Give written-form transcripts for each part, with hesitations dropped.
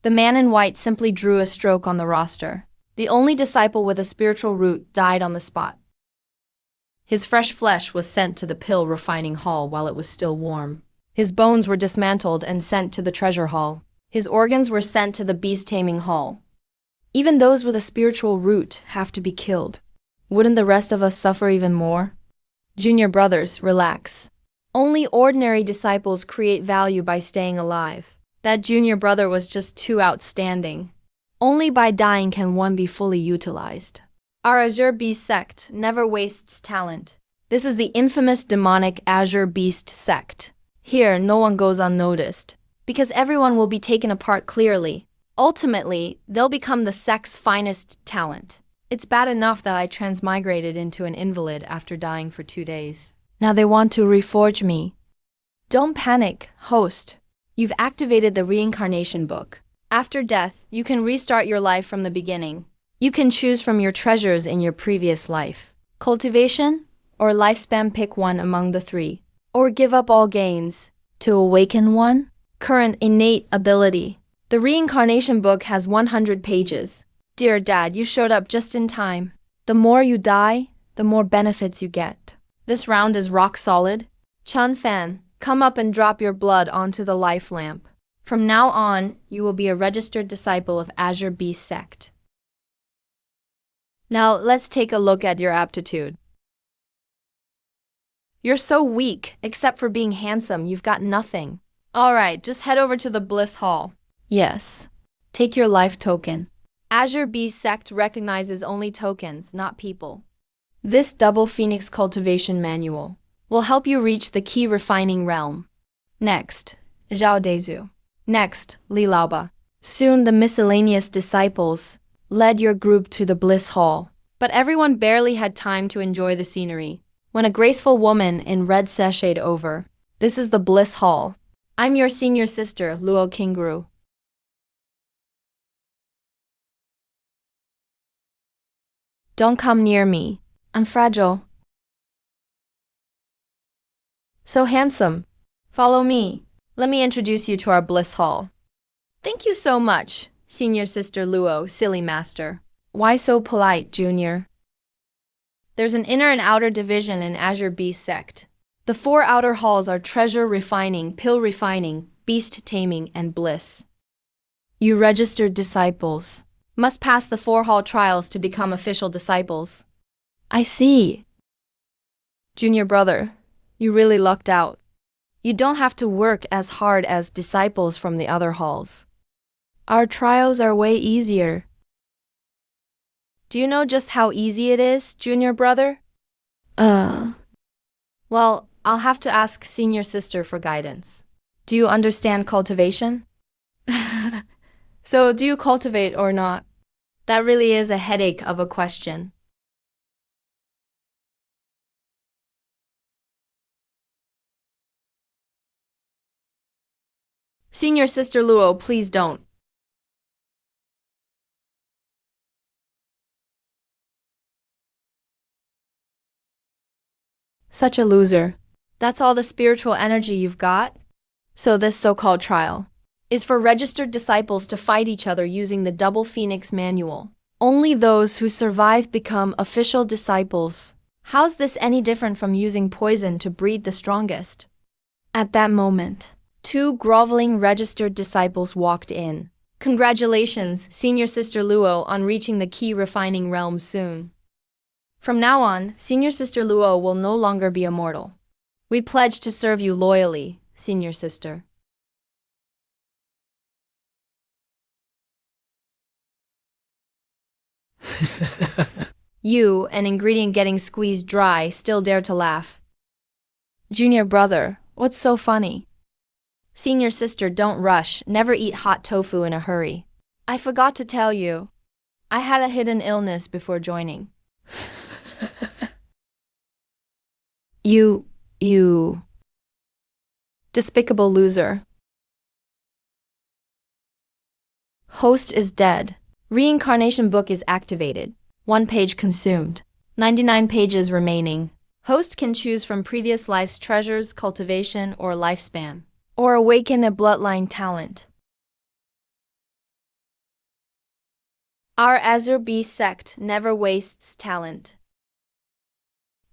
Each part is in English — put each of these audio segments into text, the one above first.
The man in white simply drew a stroke on the roster. The only disciple with a spiritual root died on the spot. His fresh flesh was sent to the pill refining hall while it was still warm. His bones were dismantled and sent to the treasure hall. His organs were sent to the beast taming hall. Even those with a spiritual root have to be killed. Wouldn't the rest of us suffer even more? Junior brothers, relax. Only ordinary disciples create value by staying alive. That junior brother was just too outstanding. Only by dying can one be fully utilized. Our Azure Beast sect never wastes talent. This is the infamous demonic Azure Beast sect. Here, no one goes unnoticed, because everyone will be taken apart clearly. Ultimately, they'll become the sect's finest talent. It's bad enough that I transmigrated into an invalid after dying for 2 days. Now they want to reforge me. Don't panic, host. You've activated the Reincarnation book. After death, you can restart your life from the beginning. You can choose from your treasures in your previous life. Cultivation or lifespan, pick one among the three. Or give up all gains to awaken one. Current innate ability. The Reincarnation book has 100 pages. Dear Dad, you showed up just in time. The more you die, the more benefits you get. This round is rock solid. Chun Fan, come up and drop your blood onto the life lamp. From now on, you will be a registered disciple of Azure Beast sect. Now, let's take a look at your aptitude. You're so weak, except for being handsome, you've got nothing. Alright, just head over to the Bliss Hall. Yes. Take your life token. Azure Beast sect recognizes only tokens, not people. This double Phoenix Cultivation manual will help you reach the key refining realm. Next, Zhao Dezu. Next, Li Laoba. Soon the miscellaneous disciples led your group to the Bliss Hall. But everyone barely had time to enjoy the scenery when a graceful woman in red sashayed over. This is the Bliss Hall. I'm your senior sister, Luo Kingru. Don't come near me. I'm fragile. So handsome. Follow me. Let me introduce you to our Bliss Hall. Thank you so much, senior sister Luo, silly master. Why so polite, Junior? There's an inner and outer division in Azure Beast sect. The 4 outer halls are treasure refining, pill refining, beast taming, and bliss. You registered disciples must pass the 4 hall trials to become official disciples. I see. Junior brother, you really lucked out. You don't have to work as hard as disciples from the other halls. Our trials are way easier. Do you know just how easy it is, junior brother? Well, I'll have to ask senior sister for guidance. Do you understand cultivation? So, do you cultivate or not? That really is a headache of a question. Senior sister Luo, please don't. Such a loser. That's all the spiritual energy you've got? So this so-called trial is for registered disciples to fight each other using the Double Phoenix manual. Only those who survive become official disciples. How's this any different from using poison to breed the strongest? At that moment, 2 groveling registered disciples walked in. Congratulations, senior sister Luo, on reaching the key refining realm soon. From now on, senior sister Luo will no longer be immortal. We pledge to serve you loyally, senior sister. You, an ingredient getting squeezed dry, still dare to laugh. Junior brother, what's so funny? Senior sister, don't rush, never eat hot tofu in a hurry. I forgot to tell you. I had a hidden illness before joining. You. Despicable loser. Host is dead. Reincarnation book is activated. 1 page consumed. 99 pages remaining. Host can choose from previous life's treasures, cultivation, or lifespan, or awaken a bloodline talent. Our Azure Beast sect never wastes talent.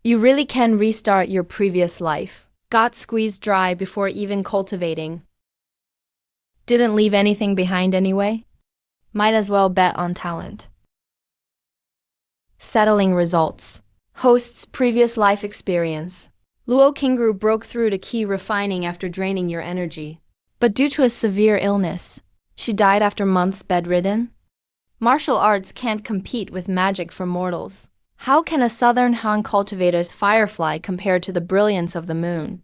You really can restart your previous life. Got squeezed dry before even cultivating. Didn't leave anything behind anyway? Might as well bet on talent. Settling results. Host's previous life experience. Luo Qingru broke through to key refining after draining your energy. But due to a severe illness, she died after months bedridden. Martial arts can't compete with magic for mortals. How can a Southern Han cultivator's firefly compare to the brilliance of the moon?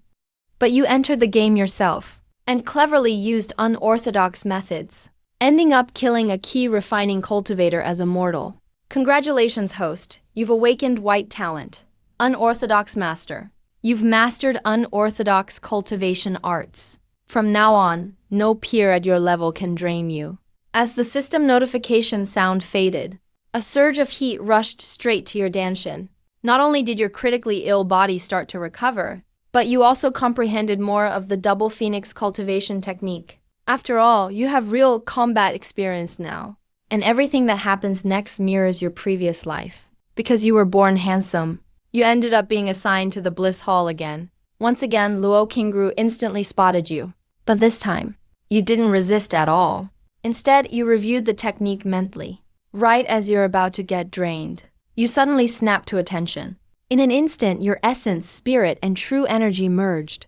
But you entered the game yourself, and cleverly used unorthodox methods, ending up killing a key refining cultivator as a mortal. Congratulations, host. You've awakened white talent. Unorthodox master. You've mastered unorthodox cultivation arts. From now on, no peer at your level can drain you. As the system notification sound faded, a surge of heat rushed straight to your danshin. Not only did your critically ill body start to recover, but you also comprehended more of the double phoenix cultivation technique. After all, you have real combat experience now, and everything that happens next mirrors your previous life. Because you were born handsome, you ended up being assigned to the Bliss Hall again. Once again, Luo Qingru instantly spotted you. But this time, you didn't resist at all. Instead, you reviewed the technique mentally. Right as you're about to get drained, you suddenly snap to attention. In an instant, your essence, spirit, and true energy merged.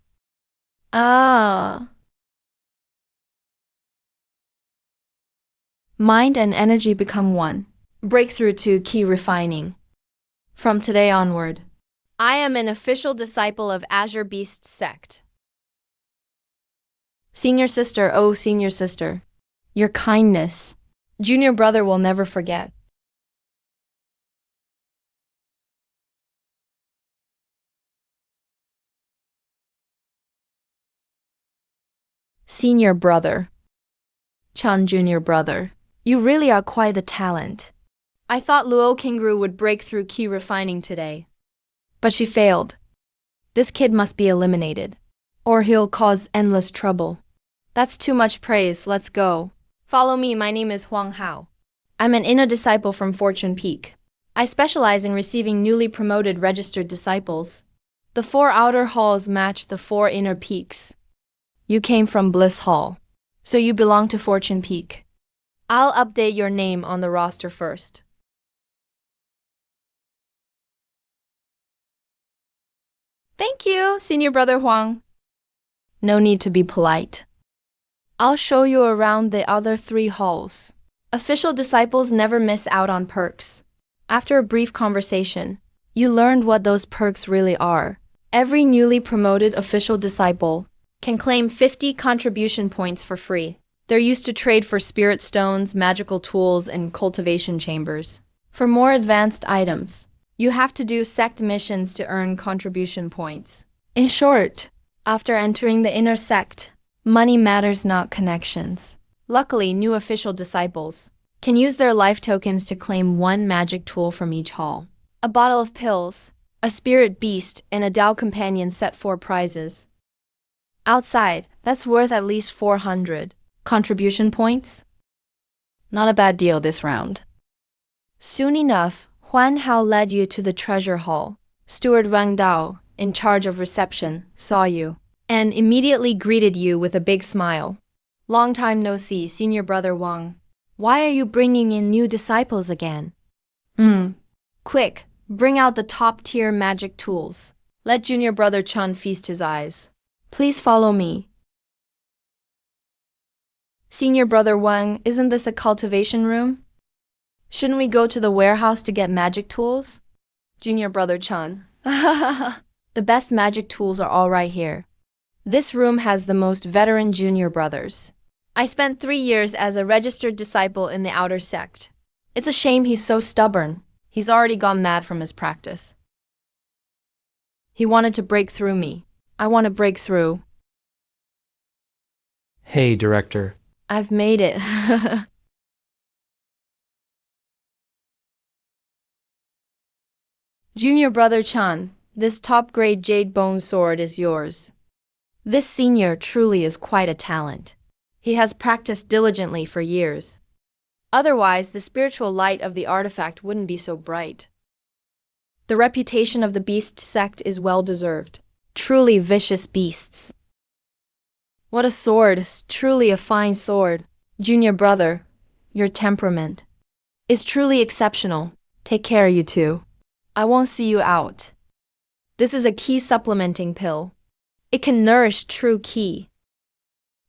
Ah. Mind and energy become one. Breakthrough to key refining. From today onward, I am an official disciple of Azure Beast sect. Senior sister, oh senior sister, your kindness, junior brother will never forget. Senior brother, Chan junior brother, you really are quite a talent. I thought Luo Qingru would break through key refining today. But she failed. This kid must be eliminated, or he'll cause endless trouble. That's too much praise, let's go. Follow me, my name is Huang Hao. I'm an inner disciple from Fortune Peak. I specialize in receiving newly promoted registered disciples. The 4 outer halls match the 4 inner peaks. You came from Bliss Hall, so you belong to Fortune Peak. I'll update your name on the roster first. Thank you, Senior Brother Huang. No need to be polite. I'll show you around the other 3 halls. Official disciples never miss out on perks. After a brief conversation, you learned what those perks really are. Every newly promoted official disciple can claim 50 contribution points for free. They're used to trade for spirit stones, magical tools, and cultivation chambers. For more advanced items, you have to do sect missions to earn contribution points. In short, after entering the inner sect, money matters, not connections. Luckily, new official disciples can use their life tokens to claim 1 magic tool from each hall. A bottle of pills, a spirit beast, and a Tao companion set 4 prizes. Outside, that's worth at least 400 contribution points. Not a bad deal this round. Soon enough, Huan Hao led you to the treasure hall. Steward Wang Dao, in charge of reception, saw you and immediately greeted you with a big smile. Long time no see, Senior Brother Wang. Why are you bringing in new disciples again? Quick, bring out the top-tier magic tools. Let Junior Brother Chun feast his eyes. Please follow me. Senior Brother Wang, isn't this a cultivation room? Shouldn't we go to the warehouse to get magic tools? Junior Brother Chun. The best magic tools are all right here. This room has the most veteran junior brothers. I spent 3 years as a registered disciple in the outer sect. It's a shame he's so stubborn. He's already gone mad from his practice. He wanted to break through me. I want to break through. Hey, Director. I've made it. Junior Brother Chan, this top-grade jade bone sword is yours. This senior truly is quite a talent. He has practiced diligently for years. Otherwise, the spiritual light of the artifact wouldn't be so bright. The reputation of the beast sect is well deserved. Truly vicious beasts. What a sword, truly a fine sword. Junior brother, your temperament is truly exceptional. Take care, you two. I won't see you out. This is a ki supplementing pill. It can nourish true ki.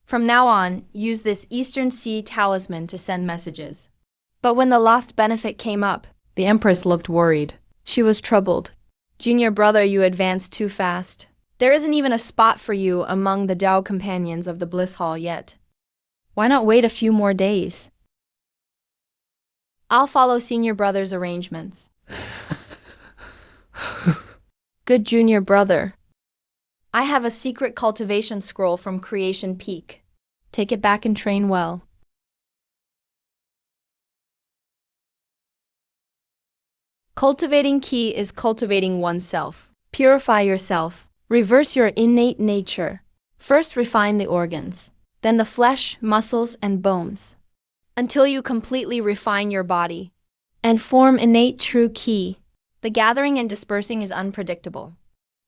From now on, use this Eastern Sea talisman to send messages. But when the lost benefit came up, the Empress looked worried. She was troubled. Junior brother, you advanced too fast. There isn't even a spot for you among the Tao companions of the Bliss Hall yet. Why not wait a few more days? I'll follow senior brother's arrangements. Good junior brother. I have a secret cultivation scroll from Creation Peak. Take it back and train well. Cultivating ki is cultivating oneself. Purify yourself. Reverse your innate nature. First refine the organs, then the flesh, muscles, and bones, until you completely refine your body and form innate true ki. The gathering and dispersing is unpredictable.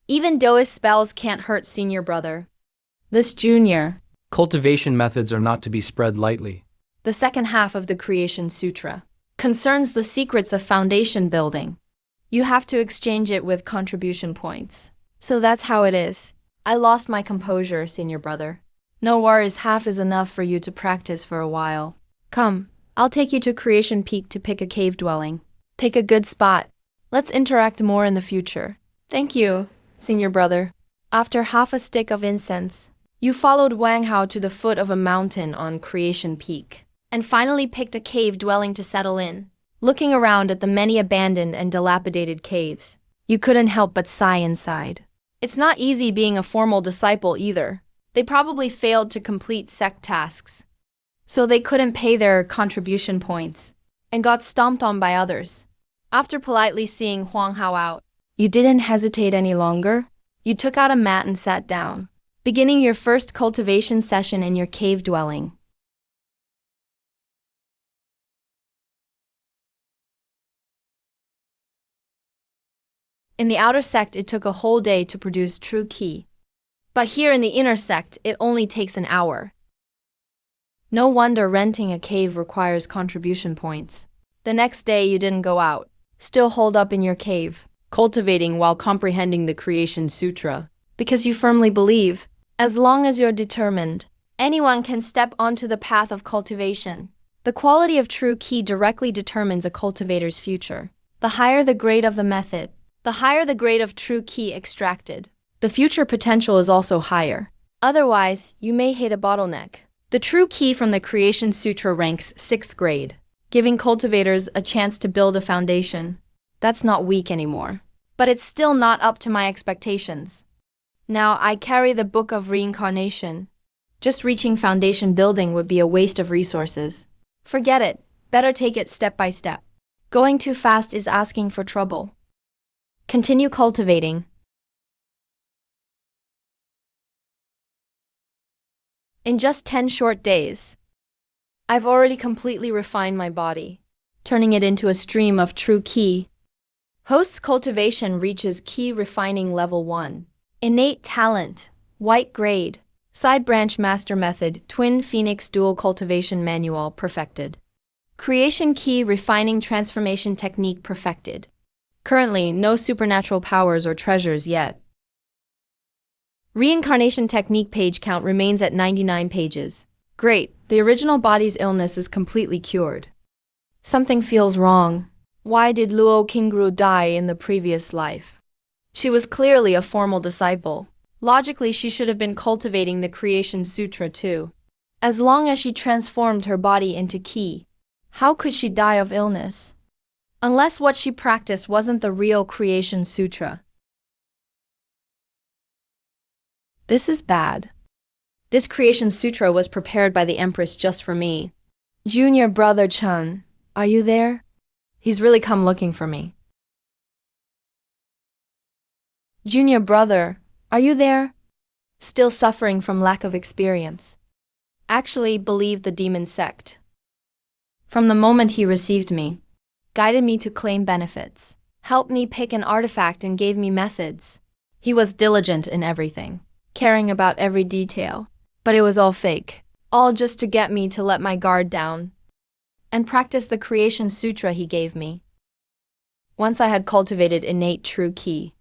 Even Taoist spells can't hurt senior brother. This junior. Cultivation methods are not to be spread lightly. The second half of the Creation Sutra concerns the secrets of foundation building. You have to exchange it with contribution points. So that's how it is. I lost my composure, senior brother. No worries, half is enough for you to practice for a while. Come, I'll take you to Creation Peak to pick a cave dwelling. Pick a good spot. Let's interact more in the future. Thank you, senior brother. After half a stick of incense, you followed Wang Hao to the foot of a mountain on Creation Peak, and finally picked a cave dwelling to settle in. Looking around at the many abandoned and dilapidated caves, you couldn't help but sigh inside. It's not easy being a formal disciple either. They probably failed to complete sect tasks, so they couldn't pay their contribution points, and got stomped on by others. After politely seeing Huang Hao out, you didn't hesitate any longer. You took out a mat and sat down, beginning your first cultivation session in your cave dwelling. In the outer sect, it took a whole day to produce true ki. But here in the inner sect, it only takes an hour. No wonder renting a cave requires contribution points. The next day, you didn't go out, still holed up in your cave, cultivating while comprehending the Creation Sutra, because you firmly believe, as long as you're determined, anyone can step onto the path of cultivation. The quality of true ki directly determines a cultivator's future. The higher the grade of the method, the higher the grade of true ki extracted, the future potential is also higher. Otherwise, you may hit a bottleneck. The true ki from the Creation Sutra ranks 6th grade, giving cultivators a chance to build a foundation. That's not weak anymore. But it's still not up to my expectations. Now I carry the Book of Reincarnation. Just reaching foundation building would be a waste of resources. Forget it. Better take it step by step. Going too fast is asking for trouble. Continue cultivating. In just 10 short days, I've already completely refined my body, turning it into a stream of true ki. Host's cultivation reaches ki refining level 1. Innate talent, white grade, side branch master method, twin phoenix dual cultivation manual perfected. Creation ki refining transformation technique perfected. Currently, no supernatural powers or treasures yet. Reincarnation technique page count remains at 99 pages. Great, the original body's illness is completely cured. Something feels wrong. Why did Luo Qingru die in the previous life? She was clearly a formal disciple. Logically, she should have been cultivating the Creation Sutra too. As long as she transformed her body into ki, how could she die of illness? Unless what she practiced wasn't the real Creation Sutra. This is bad. This Creation Sutra was prepared by the Empress just for me. Junior brother Chen, are you there? He's really come looking for me. Junior brother, are you there? Still suffering from lack of experience. Actually believe the demon sect. From the moment he received me, guided me to claim benefits, helped me pick an artifact and gave me methods. He was diligent in everything, caring about every detail. But it was all fake, all just to get me to let my guard down and practice the creation sutra he gave me. Once I had cultivated innate true ki,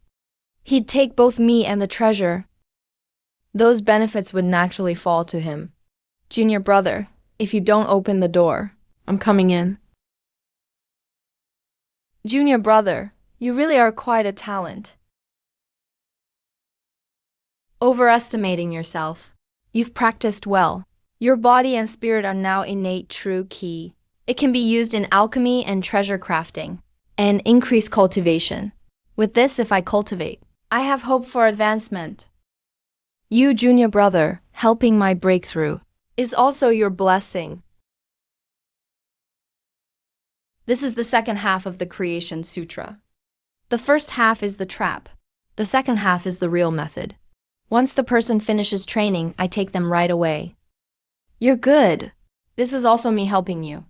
he'd take both me and the treasure. Those benefits would naturally fall to him. Junior brother, if you don't open the door, I'm coming in. Junior brother, you really are quite a talent. Overestimating yourself. You've practiced well. Your body and spirit are now innate true ki. It can be used in alchemy and treasure crafting, and increase cultivation. With this, if I cultivate, I have hope for advancement. You, junior brother, helping my breakthrough, is also your blessing. This is the second half of the Creation Sutra. The first half is the trap. The second half is the real method. Once the person finishes training, I take them right away. You're good. This is also me helping you.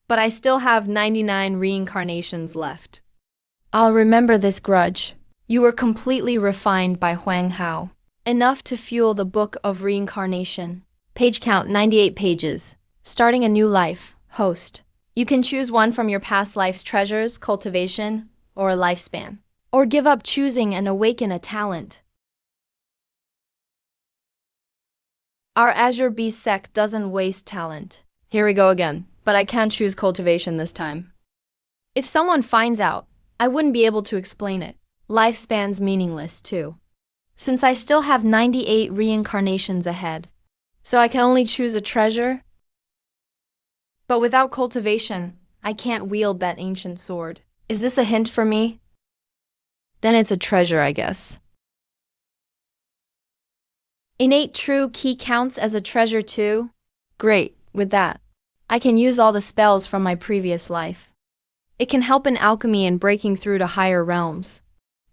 But I still have 99 reincarnations left. I'll remember this grudge. You were completely refined by Huang Hao. Enough to fuel the book of reincarnation. Page count 98 pages. Starting a new life. Host. You can choose one from your past life's treasures, cultivation, or a lifespan. Or give up choosing and awaken a talent. Our Azure Beast sect doesn't waste talent. Here we go again, but I can't choose cultivation this time. If someone finds out, I wouldn't be able to explain it. Lifespan's meaningless too, since I still have 98 reincarnations ahead. So I can only choose a treasure. But without cultivation, I can't wield that ancient sword. Is this a hint for me? Then it's a treasure, I guess. Innate true ki counts as a treasure too? Great, with that, I can use all the spells from my previous life. It can help in alchemy and breaking through to higher realms.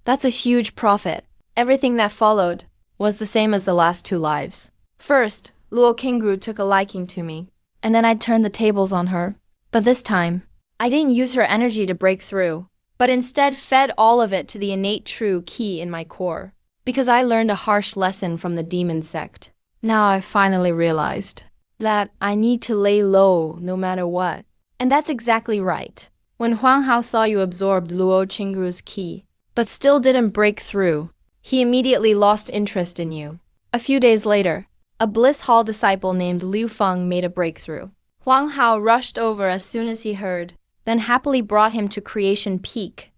That's a huge profit. Everything that followed was the same as the last 2 lives. First, Luo Qingru took a liking to me, and then I turned the tables on her. But this time, I didn't use her energy to break through, but instead fed all of it to the innate true ki in my core. Because I learned a harsh lesson from the demon sect. Now I finally realized that I need to lay low no matter what. And that's exactly right. When Huang Hao saw you absorbed Luo Qingru's ki, but still didn't break through, he immediately lost interest in you. A few days later, a Bliss Hall disciple named Liu Feng made a breakthrough. Huang Hao rushed over as soon as he heard, then happily brought him to Creation Peak.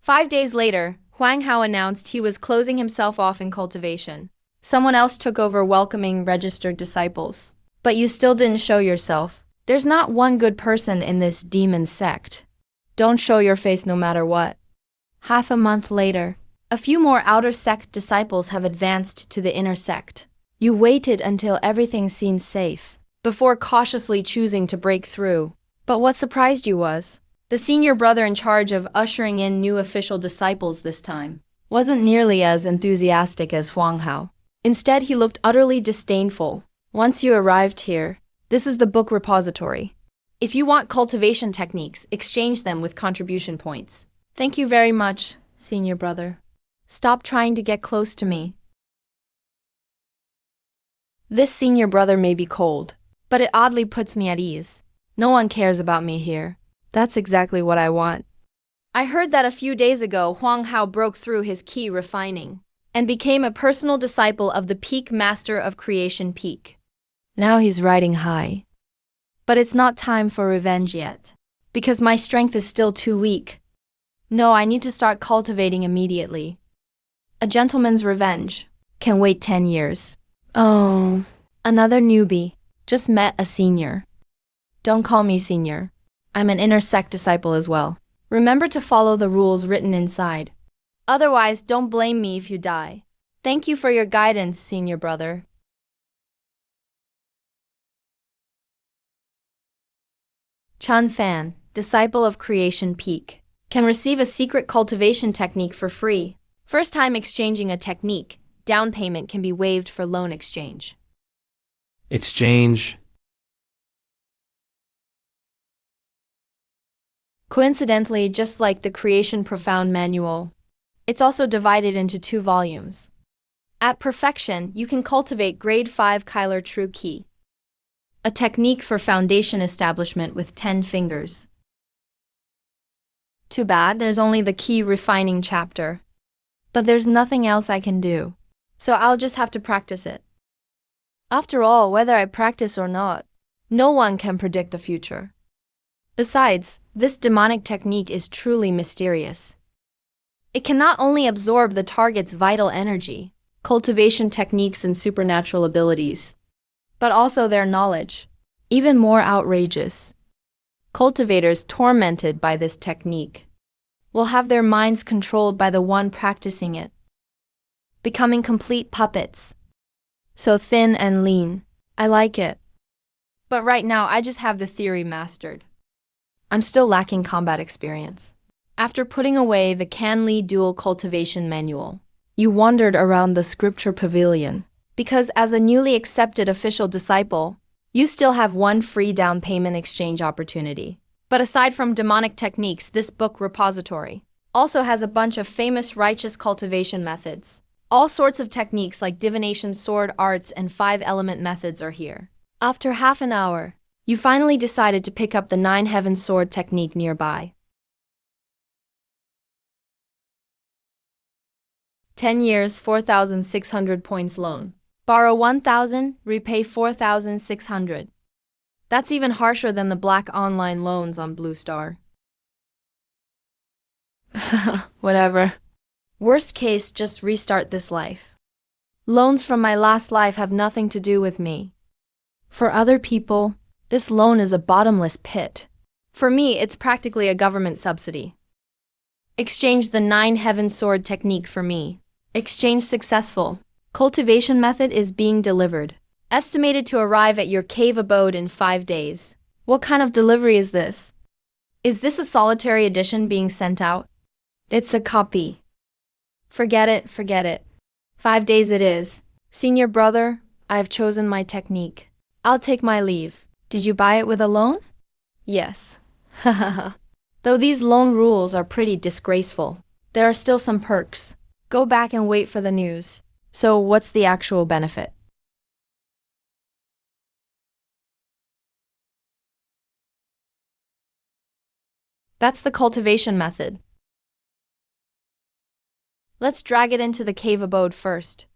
5 days later, Huang Hao announced he was closing himself off in cultivation. Someone else took over welcoming registered disciples. But you still didn't show yourself. There's not one good person in this demon sect. Don't show your face no matter what. Half a month later, a few more outer sect disciples have advanced to the inner sect. You waited until everything seemed safe, before cautiously choosing to break through. But what surprised you was, the senior brother in charge of ushering in new official disciples this time wasn't nearly as enthusiastic as Huang Hao. Instead, he looked utterly disdainful. Once you arrived here, this is the book repository. If you want cultivation techniques, exchange them with contribution points. Thank you very much, senior brother. Stop trying to get close to me. This senior brother may be cold, but it oddly puts me at ease. No one cares about me here. That's exactly what I want. I heard that a few days ago Huang Hao broke through his ki refining and became a personal disciple of the Peak Master of Creation Peak. Now he's riding high. But it's not time for revenge yet, because my strength is still too weak. No, I need to start cultivating immediately. A gentleman's revenge can wait 10 years. Oh, another newbie. Just met a senior. Don't call me senior. I'm an inner sect disciple as well. Remember to follow the rules written inside. Otherwise, don't blame me if you die. Thank you for your guidance, senior brother. Chun Fan, disciple of Creation Peak, can receive a secret cultivation technique for free. First time exchanging a technique, down payment can be waived for loan exchange. Exchange. Coincidentally, just like the Creation Profound Manual, it's also divided into 2 volumes. At perfection, you can cultivate Grade 5 Kyler True Key, a technique for foundation establishment with 10 fingers. Too bad, there's only the key refining chapter. But there's nothing else I can do. So I'll just have to practice it. After all, whether I practice or not, no one can predict the future. Besides, this demonic technique is truly mysterious. It can not only absorb the target's vital energy, cultivation techniques and supernatural abilities, but also their knowledge. Even more outrageous, cultivators tormented by this technique will have their minds controlled by the one practicing it, becoming complete puppets. So thin and lean. I like it. But right now, I just have the theory mastered. I'm still lacking combat experience. After putting away the Canly Dual Cultivation Manual, you wandered around the scripture pavilion, because as a newly accepted official disciple, you still have one free down payment exchange opportunity. But aside from demonic techniques, this book repository also has a bunch of famous righteous cultivation methods. All sorts of techniques like divination, sword arts, and 5-element methods are here. After half an hour, you finally decided to pick up the 9 Heaven Sword technique nearby. 10 years, 4,600 points loan. Borrow 1,000, repay 4,600. That's even harsher than the black online loans on Blue Star. Whatever. Worst case, just restart this life. Loans from my last life have nothing to do with me. For other people, this loan is a bottomless pit. For me, it's practically a government subsidy. Exchange the 9 Heaven Sword technique for me. Exchange successful. Cultivation method is being delivered. Estimated to arrive at your cave abode in 5 days. What kind of delivery is this? Is this a solitary edition being sent out? It's a copy. Forget it, forget it. 5 days it is. Senior brother, I have chosen my technique. I'll take my leave. Did you buy it with a loan? Yes. Though these loan rules are pretty disgraceful, there are still some perks. Go back and wait for the news. So what's the actual benefit? That's the cultivation method. Let's drag it into the cave abode first.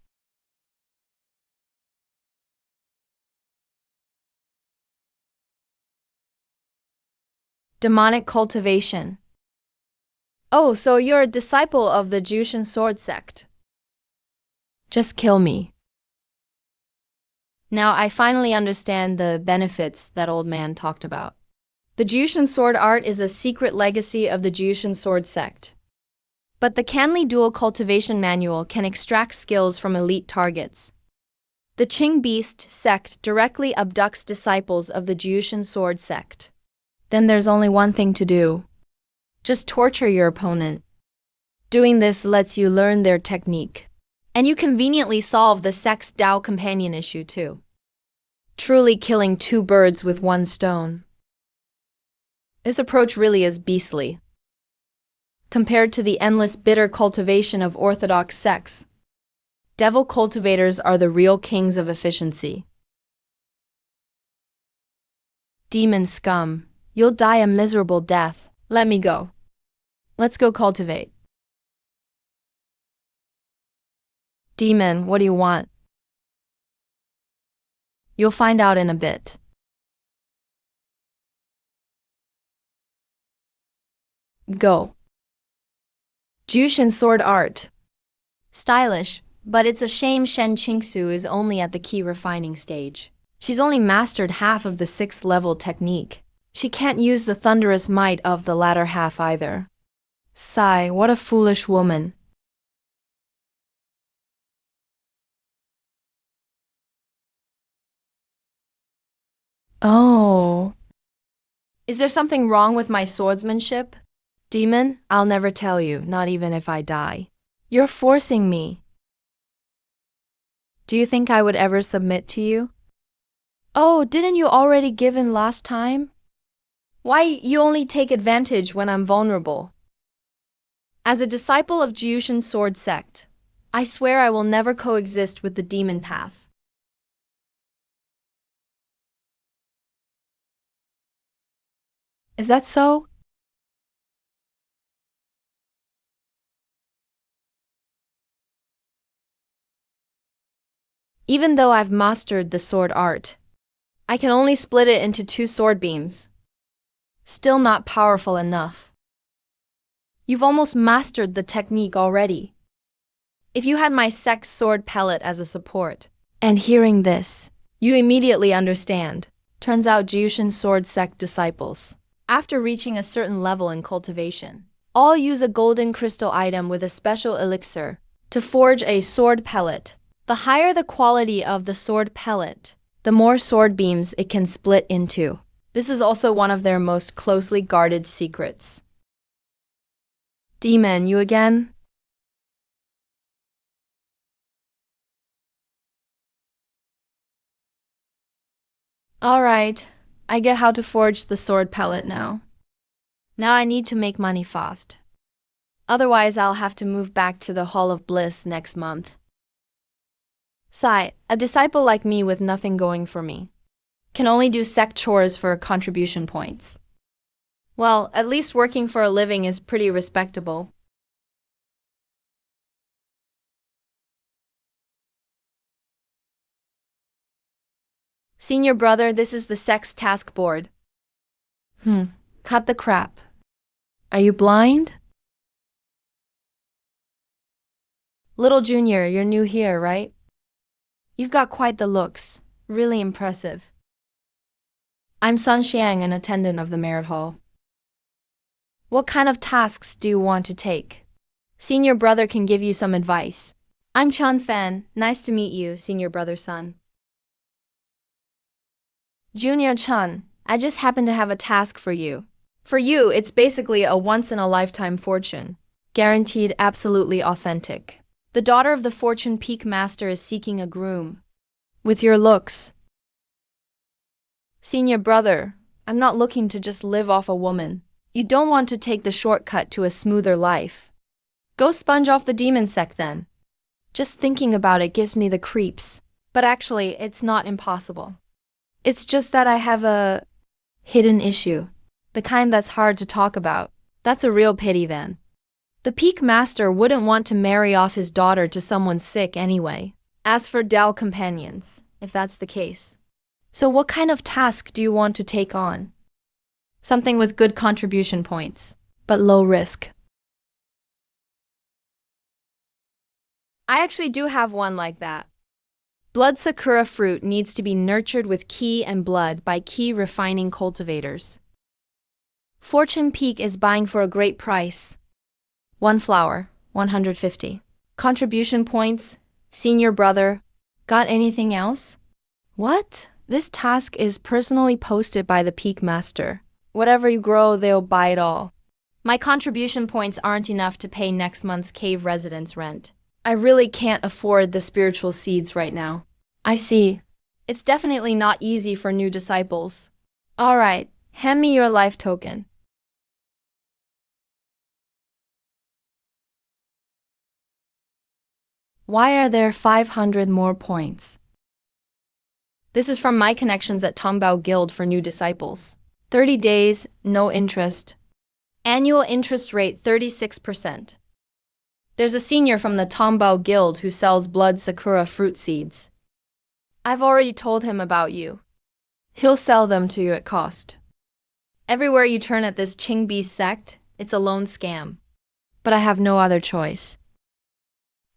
Demonic cultivation. Oh, so you're a disciple of the Jushin sword sect. Just kill me. Now I finally understand the benefits that old man talked about. The Jushin sword art is a secret legacy of the Jushin sword sect. But the Canly Dual Cultivation Manual can extract skills from elite targets. The Qing Beast sect directly abducts disciples of the Jushin sword sect. Then there's only one thing to do. Just torture your opponent. Doing this lets you learn their technique. And you conveniently solve the sect's Tao companion issue too. Truly killing 2 birds with 1 stone. This approach really is beastly. Compared to the endless bitter cultivation of orthodox sects, devil cultivators are the real kings of efficiency. Demon scum, you'll die a miserable death. Let me go. Let's go cultivate. Demon, what do you want? You'll find out in a bit. Go. Jushin sword art. Stylish, but it's a shame Shen Qingsu is only at the key refining stage. She's only mastered half of the 6th level technique. She can't use the thunderous might of the latter half either. Sigh, what a foolish woman. Oh. Is there something wrong with my swordsmanship? Demon, I'll never tell you, not even if I die. You're forcing me. Do you think I would ever submit to you? Oh, didn't you already give in last time? Why you only take advantage when I'm vulnerable? As a disciple of Jushin Sword Sect, I swear I will never coexist with the demon path. Is that so? Even though I've mastered the sword art, I can only split it into 2 sword beams. Still not powerful enough. You've almost mastered the technique already. If you had my sect's sword pellet as a support, and hearing this, you immediately understand. Turns out Jushin Sword Sect disciples, after reaching a certain level in cultivation, all use a golden crystal item with a special elixir to forge a sword pellet. The higher the quality of the sword pellet, the more sword beams it can split into. This is also one of their most closely guarded secrets. Demon, you again? Alright, I get how to forge the sword pellet now. Now I need to make money fast. Otherwise I'll have to move back to the Hall of Bliss next month. Sigh, a disciple like me with nothing going for me can only do sect chores for contribution points. Well, at least working for a living is pretty respectable. Senior brother, this is the sect's task board. Cut the crap. Are you blind? Little Junior, you're new here, right? You've got quite the looks. Really impressive. I'm Sun Xiang, an attendant of the Merit Hall. What kind of tasks do you want to take? Senior brother can give you some advice. I'm Chan Fan. Nice to meet you, senior brother Sun. Junior Chun, I just happen to have a task for you. For you, it's basically a once-in-a-lifetime fortune. Guaranteed absolutely authentic. The daughter of the fortune peak master is seeking a groom. With your looks. Senior brother, I'm not looking to just live off a woman. You don't want to take the shortcut to a smoother life. Go sponge off the demon sect then. Just thinking about it gives me the creeps. But actually, it's not impossible. It's just that I have a hidden issue. The kind that's hard to talk about. That's a real pity then. The peak master wouldn't want to marry off his daughter to someone sick anyway. As for Dao companions, if that's the case. So what kind of task do you want to take on? Something with good contribution points, but low risk. I actually do have one like that. Blood Sakura fruit needs to be nurtured with ki and blood by ki refining cultivators. Fortune Peak is buying for a great price. 1 flower, 150. Contribution points, senior brother. Got anything else? What? This task is personally posted by the peak master. Whatever you grow, they'll buy it all. My contribution points aren't enough to pay next month's cave residence rent. I really can't afford the spiritual seeds right now. I see. It's definitely not easy for new disciples. Alright, hand me your life token. Why are there 500 more points? This is from my connections at Tongbao Guild for new disciples. 30 days, no interest. Annual interest rate 36%. There's a senior from the Tongbao Guild who sells blood sakura fruit seeds. I've already told him about you. He'll sell them to you at cost. Everywhere you turn at this Qingbi sect, it's a lone scam. But I have no other choice.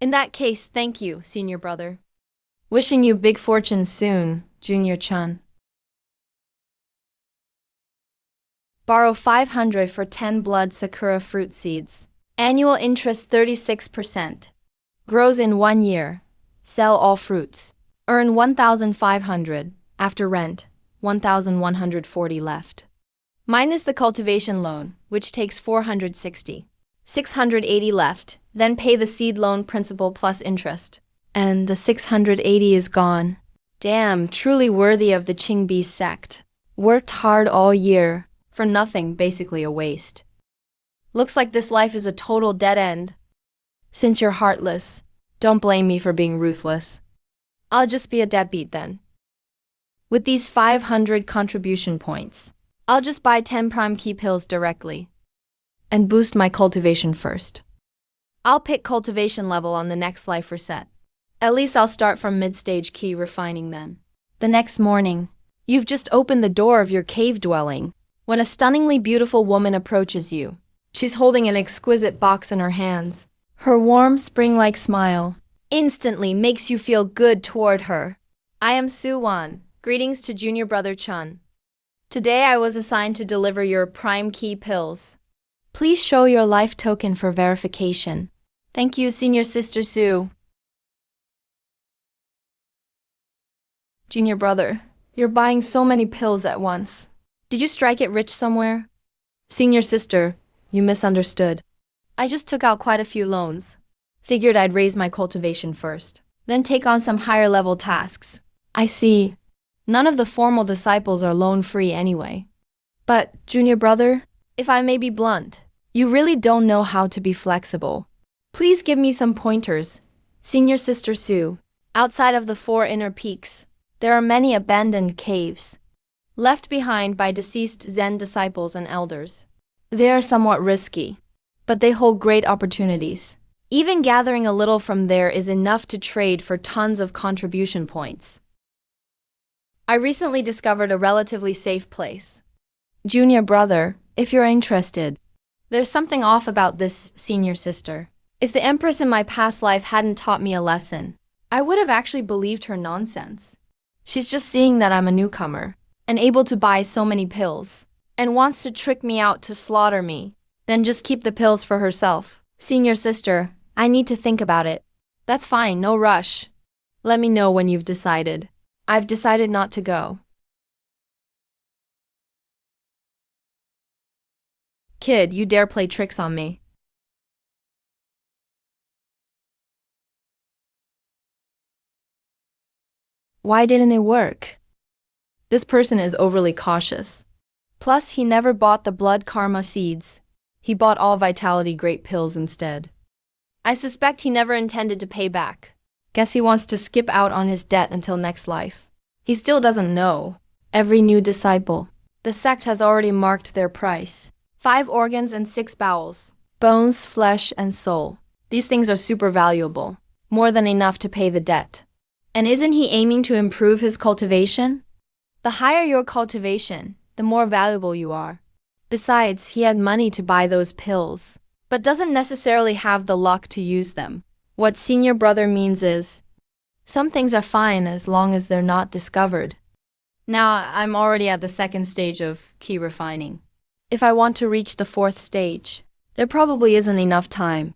In that case, thank you, senior brother. Wishing you big fortunes soon, Junior Chun. Borrow 500 for 10 blood sakura fruit seeds. Annual interest 36%. Grows in 1 year. Sell all fruits. Earn 1,500. After rent, 1,140 left. Minus the cultivation loan, which takes 460. 680 left, then pay the seed loan principal plus interest. And the 680 is gone. Damn, truly worthy of the Qingbi sect. Worked hard all year. For nothing, basically a waste. Looks like this life is a total dead end. Since you're heartless, don't blame me for being ruthless. I'll just be a deadbeat then. With these 500 contribution points, I'll just buy 10 prime key pills directly and boost my cultivation first. I'll pick cultivation level on the next life reset. At least I'll start from mid-stage key refining then. The next morning, you've just opened the door of your cave dwelling when a stunningly beautiful woman approaches you. She's holding an exquisite box in her hands. Her warm, spring-like smile instantly makes you feel good toward her. I am Suwan. Greetings to Junior Brother Chun. Today I was assigned to deliver your prime key pills. Please show your life token for verification. Thank you, Senior Sister Sue. Junior Brother, you're buying so many pills at once. Did you strike it rich somewhere? Senior Sister, you misunderstood. I just took out quite a few loans. Figured I'd raise my cultivation first, then take on some higher level tasks. I see. None of the formal disciples are loan-free anyway. But, Junior Brother, if I may be blunt, you really don't know how to be flexible. Please give me some pointers. Senior Sister Sue, outside of the 4 inner peaks, there are many abandoned caves, left behind by deceased Zen disciples and elders. They are somewhat risky, but they hold great opportunities. Even gathering a little from there is enough to trade for tons of contribution points. I recently discovered a relatively safe place. Junior Brother, if you're interested. There's something off about this Senior Sister. If the Empress in my past life hadn't taught me a lesson, I would have actually believed her nonsense. She's just seeing that I'm a newcomer, and able to buy so many pills, and wants to trick me out to slaughter me, then just keep the pills for herself. Senior Sister, I need to think about it. That's fine, no rush. Let me know when you've decided. I've decided not to go. Kid, you dare play tricks on me. Why didn't it work? This person is overly cautious. Plus, he never bought the blood karma seeds. He bought all vitality great pills instead. I suspect he never intended to pay back. Guess he wants to skip out on his debt until next life. He still doesn't know. Every new disciple. The sect has already marked their price. 5 organs and 6 bowels. Bones, flesh, and soul. These things are super valuable. More than enough to pay the debt. And isn't he aiming to improve his cultivation? The higher your cultivation, the more valuable you are. Besides, he had money to buy those pills, but doesn't necessarily have the luck to use them. What Senior Brother means is, some things are fine as long as they're not discovered. Now, I'm already at the 2nd stage of key refining. If I want to reach the 4th stage, there probably isn't enough time.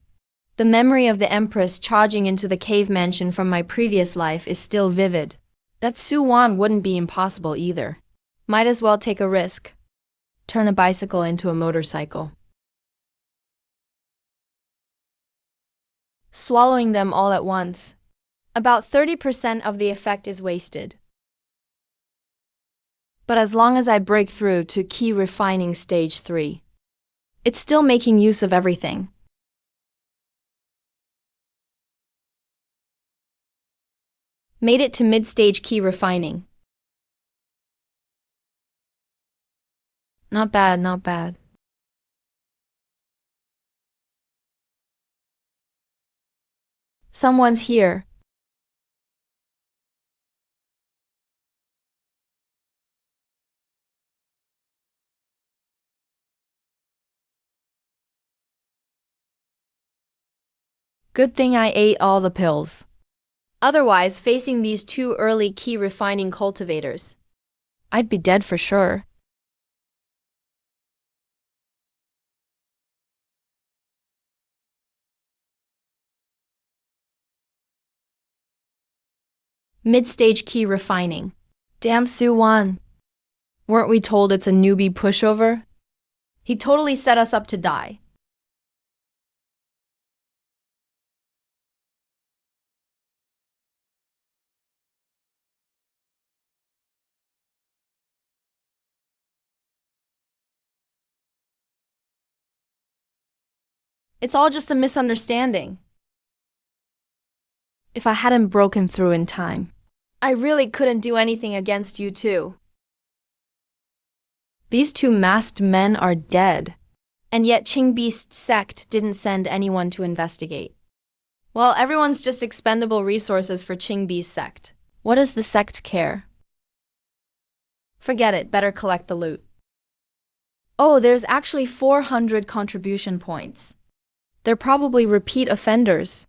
The memory of the Empress charging into the cave mansion from my previous life is still vivid. That Suwan wouldn't be impossible either. Might as well take a risk. Turn a bicycle into a motorcycle. Swallowing them all at once. About 30% of the effect is wasted. But as long as I break through to key refining stage 3, it's still making use of everything. Made it to mid-stage key refining. Not bad, not bad. Someone's here. Good thing I ate all the pills. Otherwise, facing these 2 early key refining cultivators, I'd be dead for sure. Mid-stage key refining. Damn Suwan. Weren't we told it's a newbie pushover? He totally set us up to die. It's all just a misunderstanding. If I hadn't broken through in time, I really couldn't do anything against you too. These two masked men are dead, and yet Qing Beast's sect didn't send anyone to investigate. Well, everyone's just expendable resources for Qing Beast's sect. What does the sect care? Forget it, better collect the loot. Oh, there's actually 400 contribution points. They're probably repeat offenders.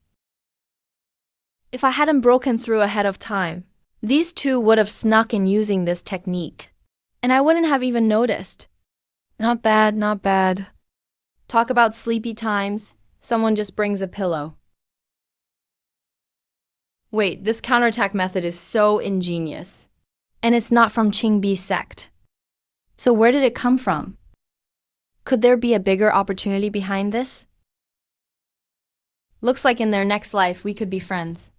If I hadn't broken through ahead of time, these two would have snuck in using this technique, and I wouldn't have even noticed. Not bad, not bad. Talk about sleepy times, someone just brings a pillow. Wait, this counterattack method is so ingenious. And it's not from Qing Bi's sect. So where did it come from? Could there be a bigger opportunity behind this? Looks like in their next life we could be friends.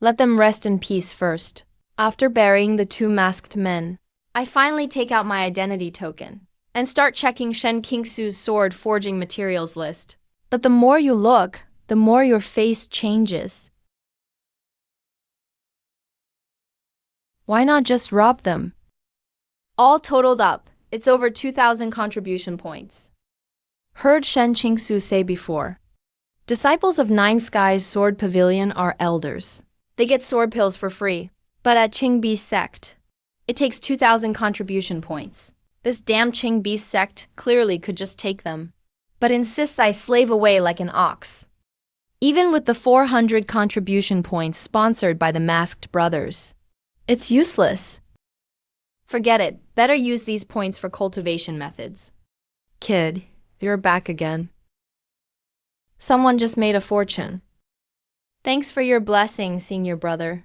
Let them rest in peace first. After burying the two masked men, I finally take out my identity token and start checking Shen Qingsu's sword forging materials list. But the more you look, the more your face changes. Why not just rob them? All totaled up, it's over 2,000 contribution points. Heard Shen Qingsu say before. Disciples of Nine Skies Sword Pavilion are elders. They get sword pills for free, but at Qing Bi's sect, it takes 2,000 contribution points. This damn Qing Bi sect clearly could just take them, but insists I slave away like an ox. Even with the 400 contribution points sponsored by the masked brothers, it's useless. Forget it, better use these points for cultivation methods. Kid, you're back again. Someone just made a fortune. Thanks for your blessing, senior brother.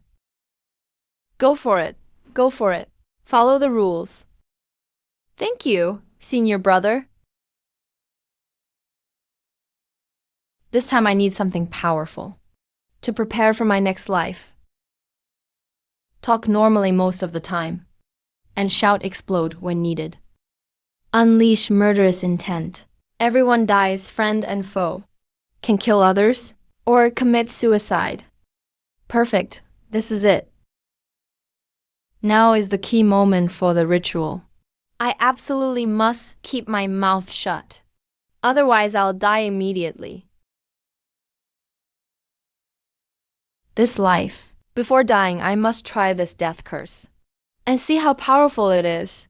Go for it, go for it. Follow the rules. Thank you, senior brother. This time I need something powerful to prepare for my next life. Talk normally most of the time, and shout explode when needed. Unleash murderous intent. Everyone dies, friend and foe. Can kill others, or commit suicide. Perfect, this is it. Now is the key moment for the ritual. I absolutely must keep my mouth shut. Otherwise I'll die immediately. This life. Before dying, I must try this death curse and see how powerful it is.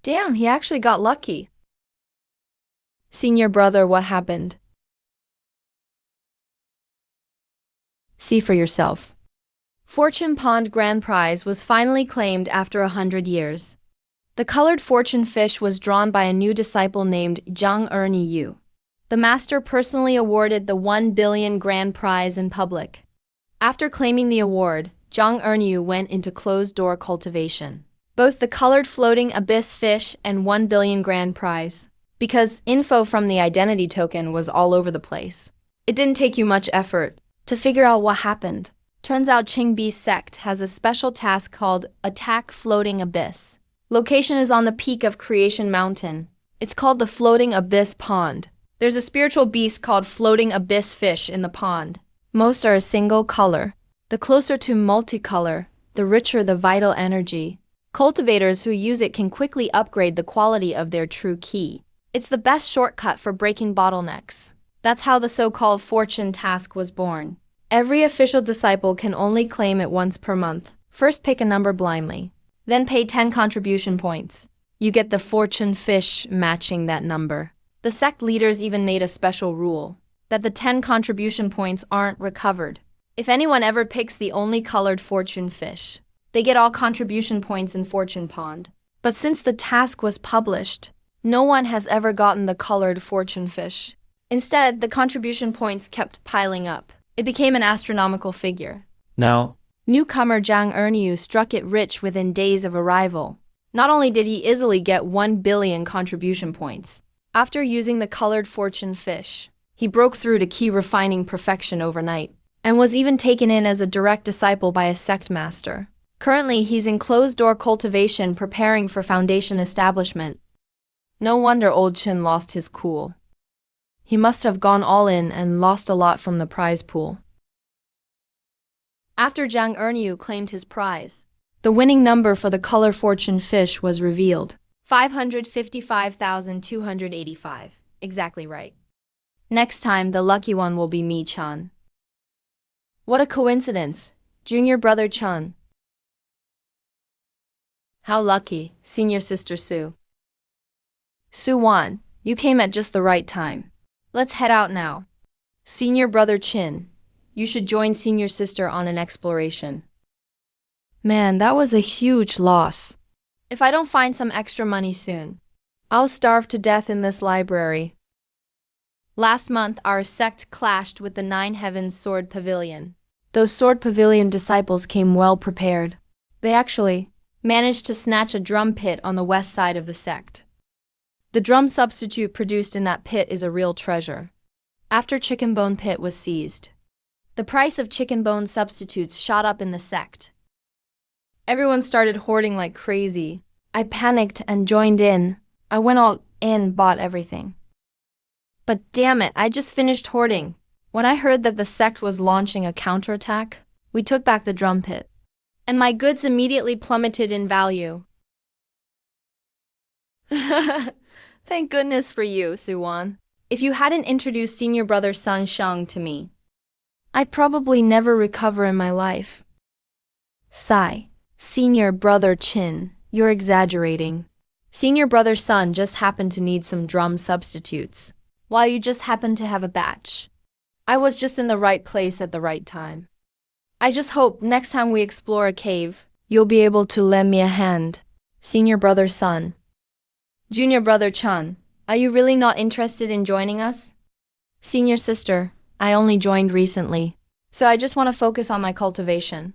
Damn, he actually got lucky. Senior brother, what happened? See for yourself. Fortune Pond Grand Prize was finally claimed after 100 years. The colored fortune fish was drawn by a new disciple named Zhang Erniyu. The master personally awarded the 1 billion grand prize in public. After claiming the award, Zhang Erniyu went into closed-door cultivation. Both the colored floating abyss fish and 1 billion grand prize. Because info from the identity token was all over the place. It didn't take you much effort to figure out what happened. Turns out Qing Bi's sect has a special task called Attack Floating Abyss. Location is on the peak of Creation Mountain. It's called the Floating Abyss Pond. There's a spiritual beast called Floating Abyss Fish in the pond. Most are a single color. The closer to multicolor, the richer the vital energy. Cultivators who use it can quickly upgrade the quality of their true ki. It's the best shortcut for breaking bottlenecks. That's how the so-called fortune task was born. Every official disciple can only claim it once per month. First pick a number blindly. Then pay 10 contribution points. You get the fortune fish matching that number. The sect leaders even made a special rule that the 10 contribution points aren't recovered. If anyone ever picks the only colored fortune fish, they get all contribution points in Fortune Pond. But since the task was published, no one has ever gotten the colored fortune fish. Instead, the contribution points kept piling up. It became an astronomical figure. Now, Newcomer Zhang Erniu struck it rich within days of arrival. Not only did he easily get 1 billion contribution points, after using the colored fortune fish, he broke through to key refining perfection overnight. and was even taken in as a direct disciple by a sect master. Currently, he's in closed-door cultivation preparing for foundation establishment. No wonder old Chin lost his cool. He must have gone all in and lost a lot from the prize pool. After Zhang Erniu claimed his prize, the winning number for the color fortune fish was revealed. 555,285. Exactly right. Next time, the lucky one will be me, Chan. What a coincidence, junior brother Chun. How lucky, senior sister Sue. Sue Wan, you came at just the right time. Let's head out now. Senior brother Chin, you should join senior sister on an exploration. Man, that was a huge loss. If I don't find some extra money soon, I'll starve to death in this library. Last month, our sect clashed with the Nine Heavens Sword Pavilion. Those Sword Pavilion disciples came well prepared. They actually managed to snatch a drum pit on the west side of the sect. The drum substitute produced in that pit is a real treasure. After chicken bone pit was seized, the price of chicken bone substitutes shot up in the sect. Everyone started hoarding like crazy. I panicked and joined in. I went all in, bought everything. But damn it, I just finished hoarding. When I heard that the sect was launching a counterattack, we took back the drum pit, and my goods immediately plummeted in value. Thank goodness for you, Suwan. If you hadn't introduced senior brother Sun Shang to me, I'd probably never recover in my life. Sigh. Senior brother Chin, you're exaggerating. Senior brother Sun just happened to need some drum substitutes, while you just happened to have a batch. I was just in the right place at the right time. I just hope next time we explore a cave, you'll be able to lend me a hand. Senior brother Sun. Junior brother Chun, are you really not interested in joining us? Senior sister, I only joined recently, so I just want to focus on my cultivation.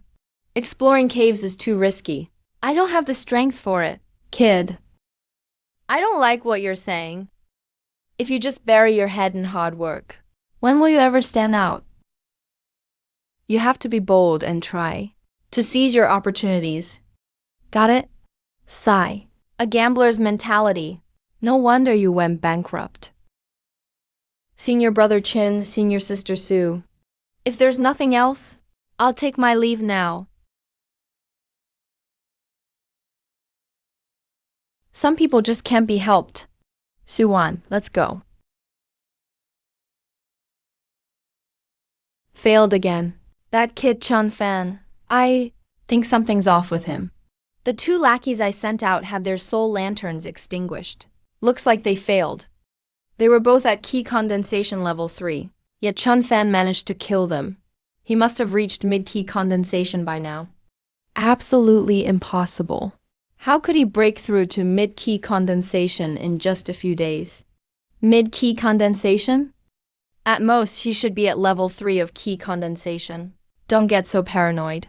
Exploring caves is too risky. I don't have the strength for it. Kid. I don't like what you're saying. If you just bury your head in hard work, when will you ever stand out? You have to be bold and try to seize your opportunities. Got it? Sigh. A gambler's mentality. No wonder you went bankrupt. Senior brother Chin, senior sister Sue. If there's nothing else, I'll take my leave now. Some people just can't be helped. Suwan, let's go. Failed again. That kid Chun Fan. I think something's off with him. The two lackeys I sent out had their soul lanterns extinguished. Looks like they failed. They were both at key condensation level 3, yet Chun Fan managed to kill them. He must have reached mid-key condensation by now. Absolutely impossible. How could he break through to mid-key condensation in just a few days? Mid-key condensation? At most, he should be at level 3 of key condensation. Don't get so paranoid.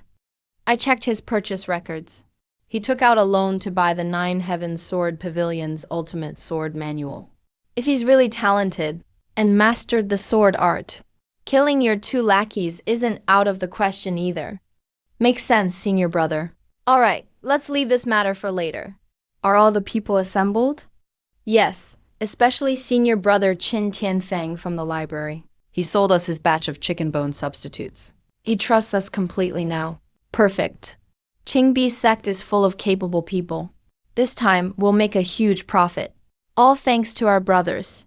I checked his purchase records. He took out a loan to buy the Nine Heavens Sword Pavilion's ultimate sword manual. If he's really talented and mastered the sword art, killing your two lackeys isn't out of the question either. Makes sense, senior brother. All right, let's leave this matter for later. Are all the people assembled? Yes, especially senior brother Qin Tianfeng from the library. He sold us his batch of chicken bone substitutes. He trusts us completely now. Perfect. Qingbi's sect is full of capable people. This time, we'll make a huge profit. All thanks to our brothers.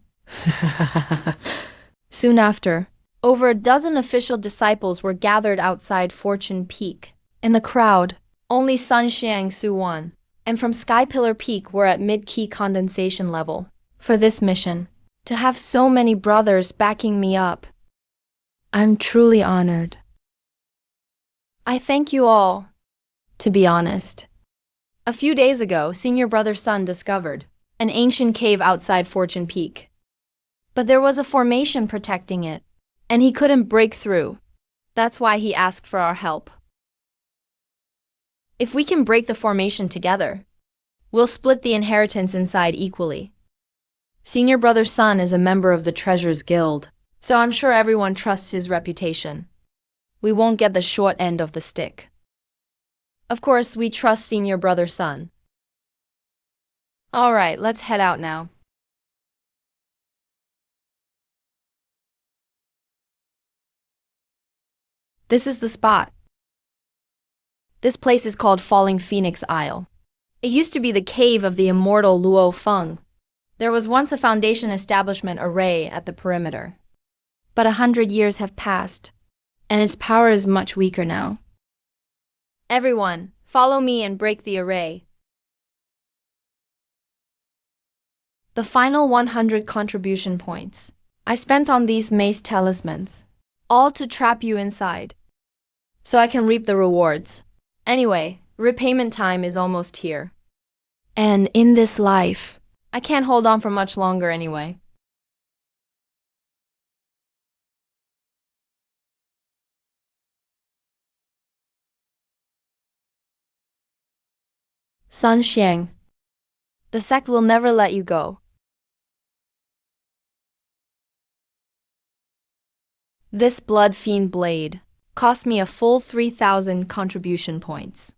Soon after, over a dozen official disciples were gathered outside Fortune Peak. In the crowd, only Sun Xiang Suwan, and from Sky Pillar Peak were at mid-key condensation level. For this mission, to have so many brothers backing me up, I'm truly honored. I thank you all. To be honest, a few days ago, senior brother Sun discovered an ancient cave outside Fortune Peak. But there was a formation protecting it, and he couldn't break through. That's why he asked for our help. If we can break the formation together, we'll split the inheritance inside equally. Senior brother Sun is a member of the Treasures Guild, so I'm sure everyone trusts his reputation. we won't get the short end of the stick. Of course, we trust senior brother Sun. All right, let's head out now. This is the spot. This place is called Falling Phoenix Isle. It used to be the cave of the immortal Luo Feng. There was once a foundation establishment array at the perimeter. But 100 years have passed, and its power is much weaker now. Everyone, follow me and break the array. The final 100 contribution points I spent on these mace talismans, all to trap you inside, so I can reap the rewards. Anyway, repayment time is almost here. And in this life, I can't hold on for much longer anyway. Sun Xiang, the sect will never let you go. This blood fiend blade cost me a full 3,000 contribution points.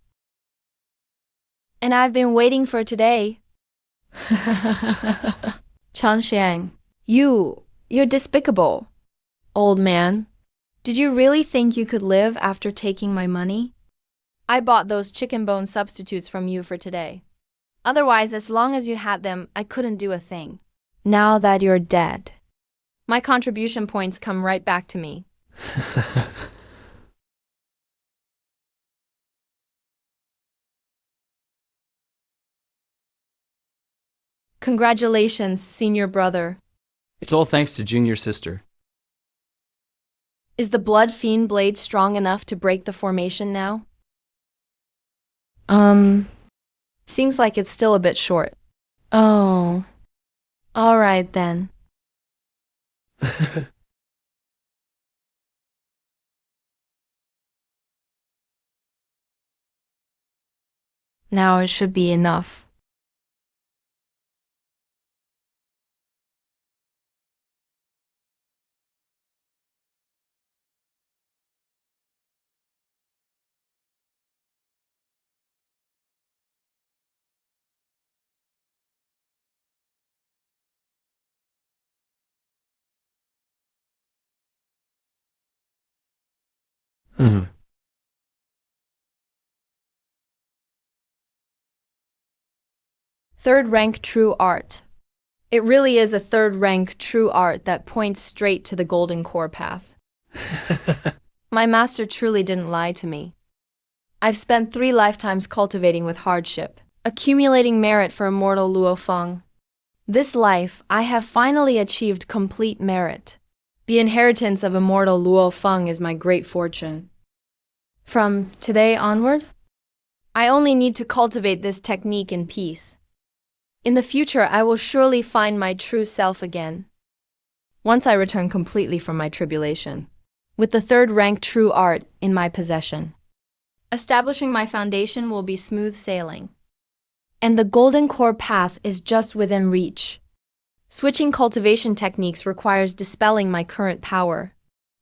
And I've been waiting for today. Chan Xiang, you're despicable. Old man, did you really think you could live after taking my money? I bought those chicken bone substitutes from you for today. Otherwise, as long as you had them, I couldn't do a thing. Now that you're dead, my contribution points come right back to me. Congratulations, senior brother. It's all thanks to junior sister. Is the blood fiend blade strong enough to break the formation now? Seems like it's still a bit short. Oh. All right then. Now it should be enough. Third rank true art. It really is a third rank true art that points straight to the golden core path. My master truly didn't lie to me. I've spent 3 lifetimes cultivating with hardship, accumulating merit for immortal Luo Feng. This life, I have finally achieved complete merit. The inheritance of immortal Luo Feng is my great fortune. From today onward, I only need to cultivate this technique in peace. In the future, I will surely find my true self again, once I return completely from my tribulation, with the third rank true art in my possession. Establishing my foundation will be smooth sailing, and the golden core path is just within reach. Switching cultivation techniques requires dispelling my current power.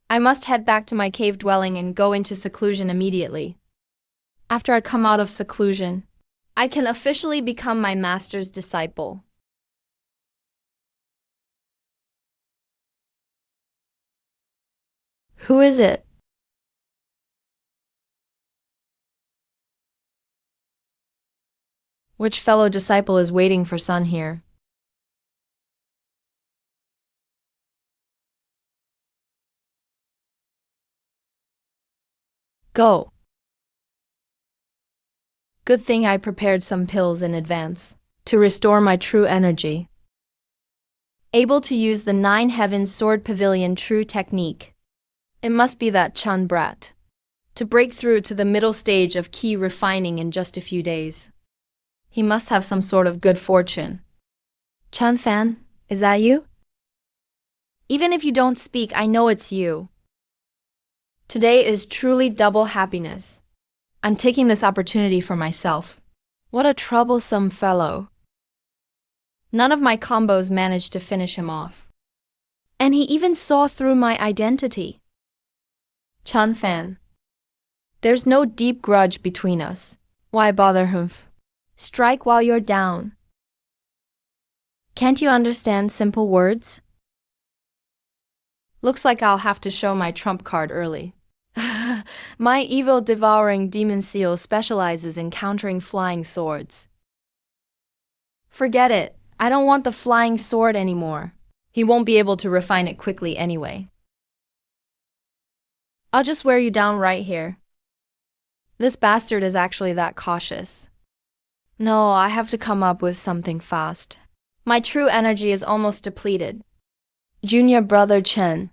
I must head back to my cave dwelling and go into seclusion immediately. After I come out of seclusion, I can officially become my master's disciple. Who is it? Which fellow disciple is waiting for Sun here? Go. Good thing I prepared some pills in advance to restore my true energy. Able to use the 9 Heavens Sword Pavilion true technique. It must be that Chun brat. To break through to the middle stage of key refining in just a few days. He must have some sort of good fortune. Chun fan, is that you? Even if you don't speak, I know it's you. Today is truly double happiness. I'm taking this opportunity for myself. What a troublesome fellow. None of my combos managed to finish him off. And he even saw through my identity. Chun Fan. There's no deep grudge between us. Why bother him? Strike while you're down. Can't you understand simple words? Looks like I'll have to show my trump card early. My evil devouring demon seal specializes in countering flying swords. Forget it. I don't want the flying sword anymore. He won't be able to refine it quickly anyway. I'll just wear you down right here. This bastard is actually that cautious. No, I have to come up with something fast. My true energy is almost depleted. Junior brother Chen.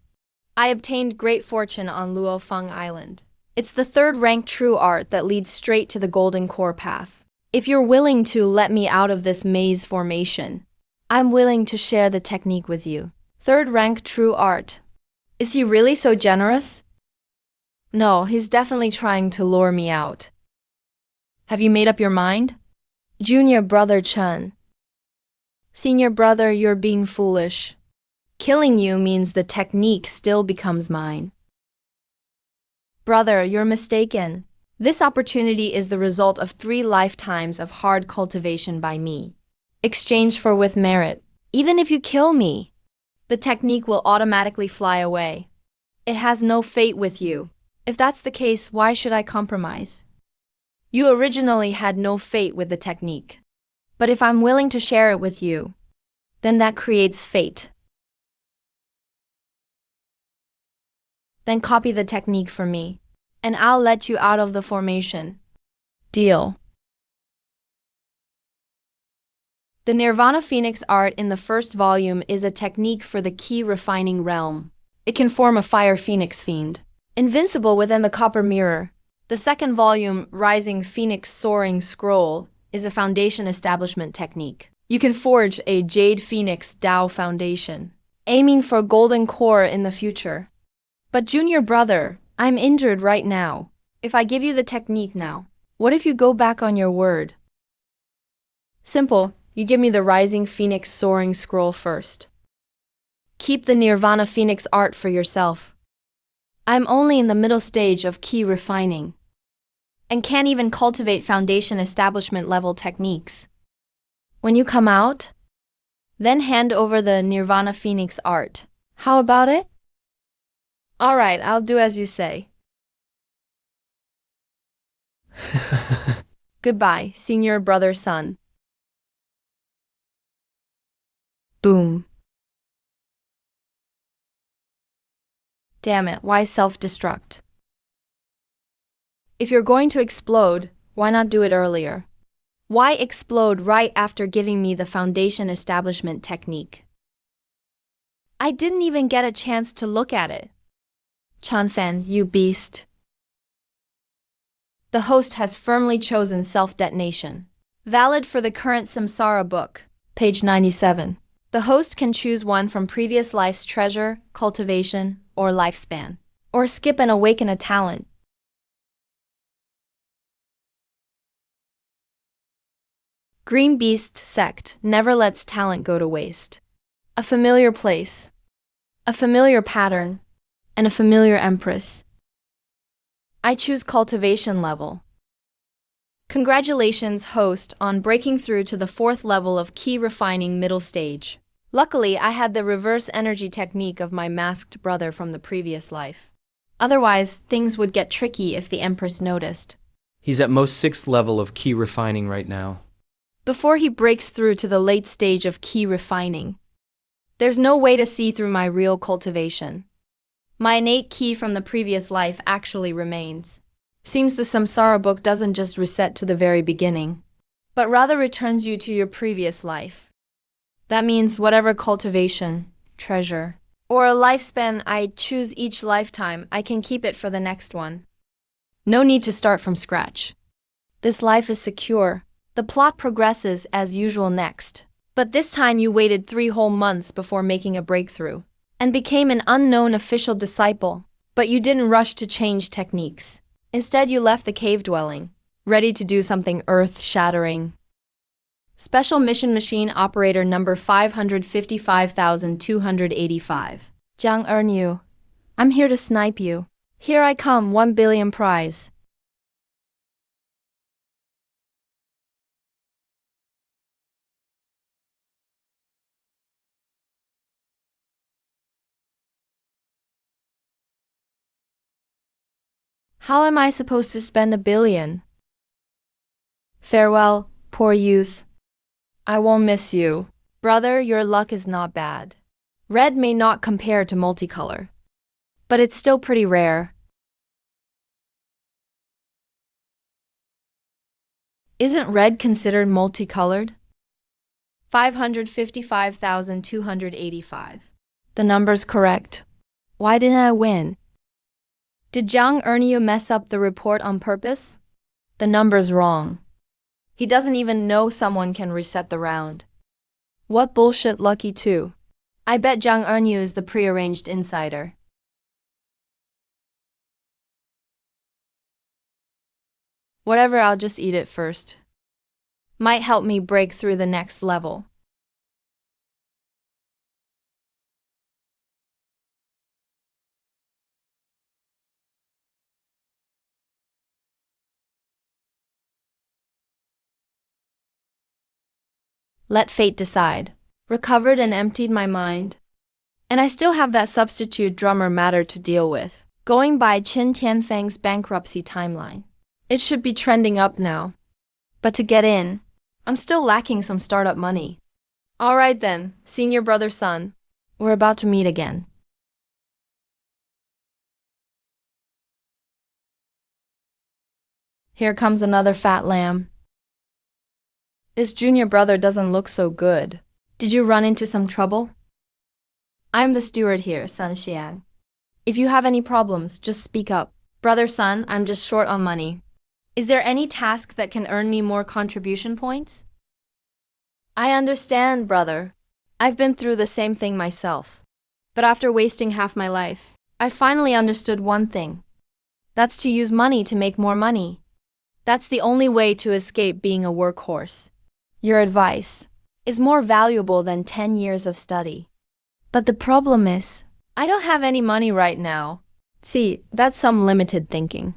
I obtained great fortune on Luofeng Island. It's the third rank true art that leads straight to the golden core path. If you're willing to let me out of this maze formation, I'm willing to share the technique with you. Third rank true art. Is he really so generous? No, he's definitely trying to lure me out. Have you made up your mind? Junior brother Chen. Senior brother, you're being foolish. Killing you means the technique still becomes mine. Brother, you're mistaken. This opportunity is the result of 3 lifetimes of hard cultivation by me, exchanged for with merit. Even if you kill me, the technique will automatically fly away. It has no fate with you. If that's the case, why should I compromise? You originally had no fate with the technique. But if I'm willing to share it with you, then that creates fate. Then copy the technique for me, and I'll let you out of the formation. Deal. The Nirvana Phoenix art in the first volume is a technique for the key refining realm. It can form a fire phoenix fiend, invincible within the copper mirror. The second volume, Rising Phoenix Soaring Scroll, is a foundation establishment technique. You can forge a Jade Phoenix Tao foundation, aiming for golden core in the future. But junior brother, I'm injured right now. If I give you the technique now, what if you go back on your word? Simple, you give me the Rising Phoenix Soaring Scroll first. Keep the Nirvana Phoenix art for yourself. I'm only in the middle stage of key refining, and can't even cultivate foundation establishment level techniques. When you come out, then hand over the Nirvana Phoenix art. How about it? Alright, I'll do as you say. Goodbye, senior brother son. Boom. Damn it, why self-destruct? If you're going to explode, why not do it earlier? Why explode right after giving me the foundation establishment technique? I didn't even get a chance to look at it. Chanfen, you beast. The host has firmly chosen self-detonation. Valid for the current Samsara book, page 97. The host can choose one from previous life's treasure, cultivation, or lifespan, or skip and awaken a talent. Green Beast Sect never lets talent go to waste. A familiar place, a familiar pattern, and a familiar empress. I choose cultivation level. Congratulations, host, on breaking through to the 4th level of key refining middle stage. Luckily, I had the reverse energy technique of my masked brother from the previous life. Otherwise, things would get tricky if the empress noticed. He's at most 6th level of key refining right now. Before he breaks through to the late stage of key refining, there's no way to see through my real cultivation. My innate key from the previous life actually remains. Seems the Samsara book doesn't just reset to the very beginning, but rather returns you to your previous life. That means whatever cultivation, treasure, or a lifespan I choose each lifetime, I can keep it for the next one. No need to start from scratch. This life is secure. The plot progresses as usual next. But this time you waited 3 whole months before making a breakthrough, and became an unknown official disciple. But you didn't rush to change techniques. Instead, you left the cave dwelling, ready to do something earth-shattering. Special Mission Machine Operator number 555,285. Jiang Ernu, I'm here to snipe you. Here I come, 1 billion prize. How am I supposed to spend 1 billion? Farewell, poor youth. I won't miss you. Brother, your luck is not bad. Red may not compare to multicolor, but it's still pretty rare. Isn't red considered multicolored? 555,285. The number's correct. Why didn't I win? Did Zhang Erniu mess up the report on purpose? The number's wrong. He doesn't even know someone can reset the round. What bullshit, Lucky 2. I bet Zhang Erniu is the prearranged insider. Whatever, I'll just eat it first. Might help me break through the next level. Let fate decide. Recovered and emptied my mind. And I still have that substitute drummer matter to deal with. Going by Qin Tianfeng's bankruptcy timeline. It should be trending up now. But to get in, I'm still lacking some startup money. Alright then, senior brother son. We're about to meet again. Here comes another fat lamb. This junior brother doesn't look so good. Did you run into some trouble? I'm the steward here, Sun Xiang. If you have any problems, just speak up. Brother Sun, I'm just short on money. Is there any task that can earn me more contribution points? I understand, brother. I've been through the same thing myself. But after wasting half my life, I finally understood one thing. That's to use money to make more money. That's the only way to escape being a workhorse. Your advice is more valuable than 10 years of study. But the problem is, I don't have any money right now. See, that's some limited thinking.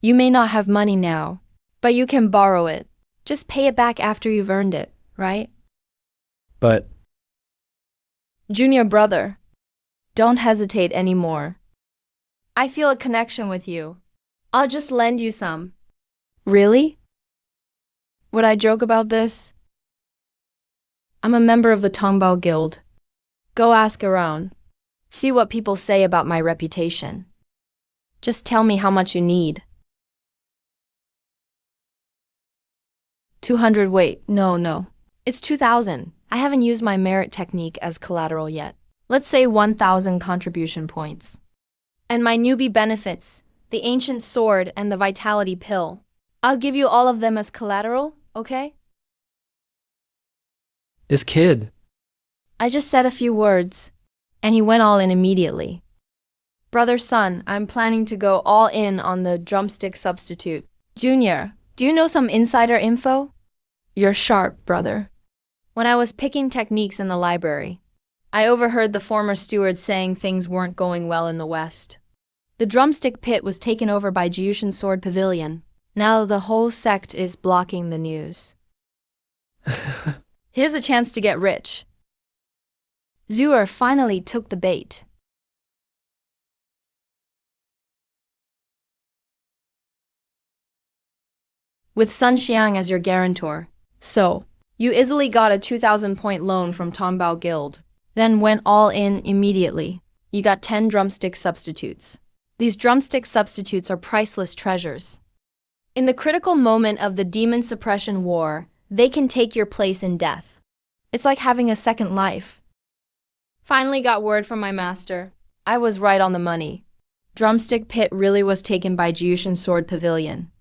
You may not have money now, but you can borrow it. Just pay it back after you've earned it, right? But Junior brother, don't hesitate anymore. I feel a connection with you. I'll just lend you some. Really? Would I joke about this? I'm a member of the Tongbao Guild. Go ask around. See what people say about my reputation. Just tell me how much you need. 200, wait, no. It's 2,000. I haven't used my merit technique as collateral yet. Let's say 1,000 contribution points. And my newbie benefits, the ancient sword and the vitality pill. I'll give you all of them as collateral, okay? this kid. I just said a few words, and he went all in immediately. Brother Sun, I'm planning to go all in on the drumstick substitute. Junior, do you know some insider info? You're sharp, brother. When I was picking techniques in the library, I overheard the former steward saying things weren't going well in the West. The drumstick pit was taken over by Jiyushin Sword Pavilion. Now the whole sect is blocking the news. Here's a chance to get rich. Zuer finally took the bait. With Sun Xiang as your guarantor. So, you easily got a 2,000-point loan from Tongbao Guild, then went all in immediately. You got 10 drumstick substitutes. These drumstick substitutes are priceless treasures. In the critical moment of the demon suppression war, they can take your place in death. It's like having a second life. Finally got word from my master. I was right on the money. Drumstick pit really was taken by Jiyushin Sword Pavilion.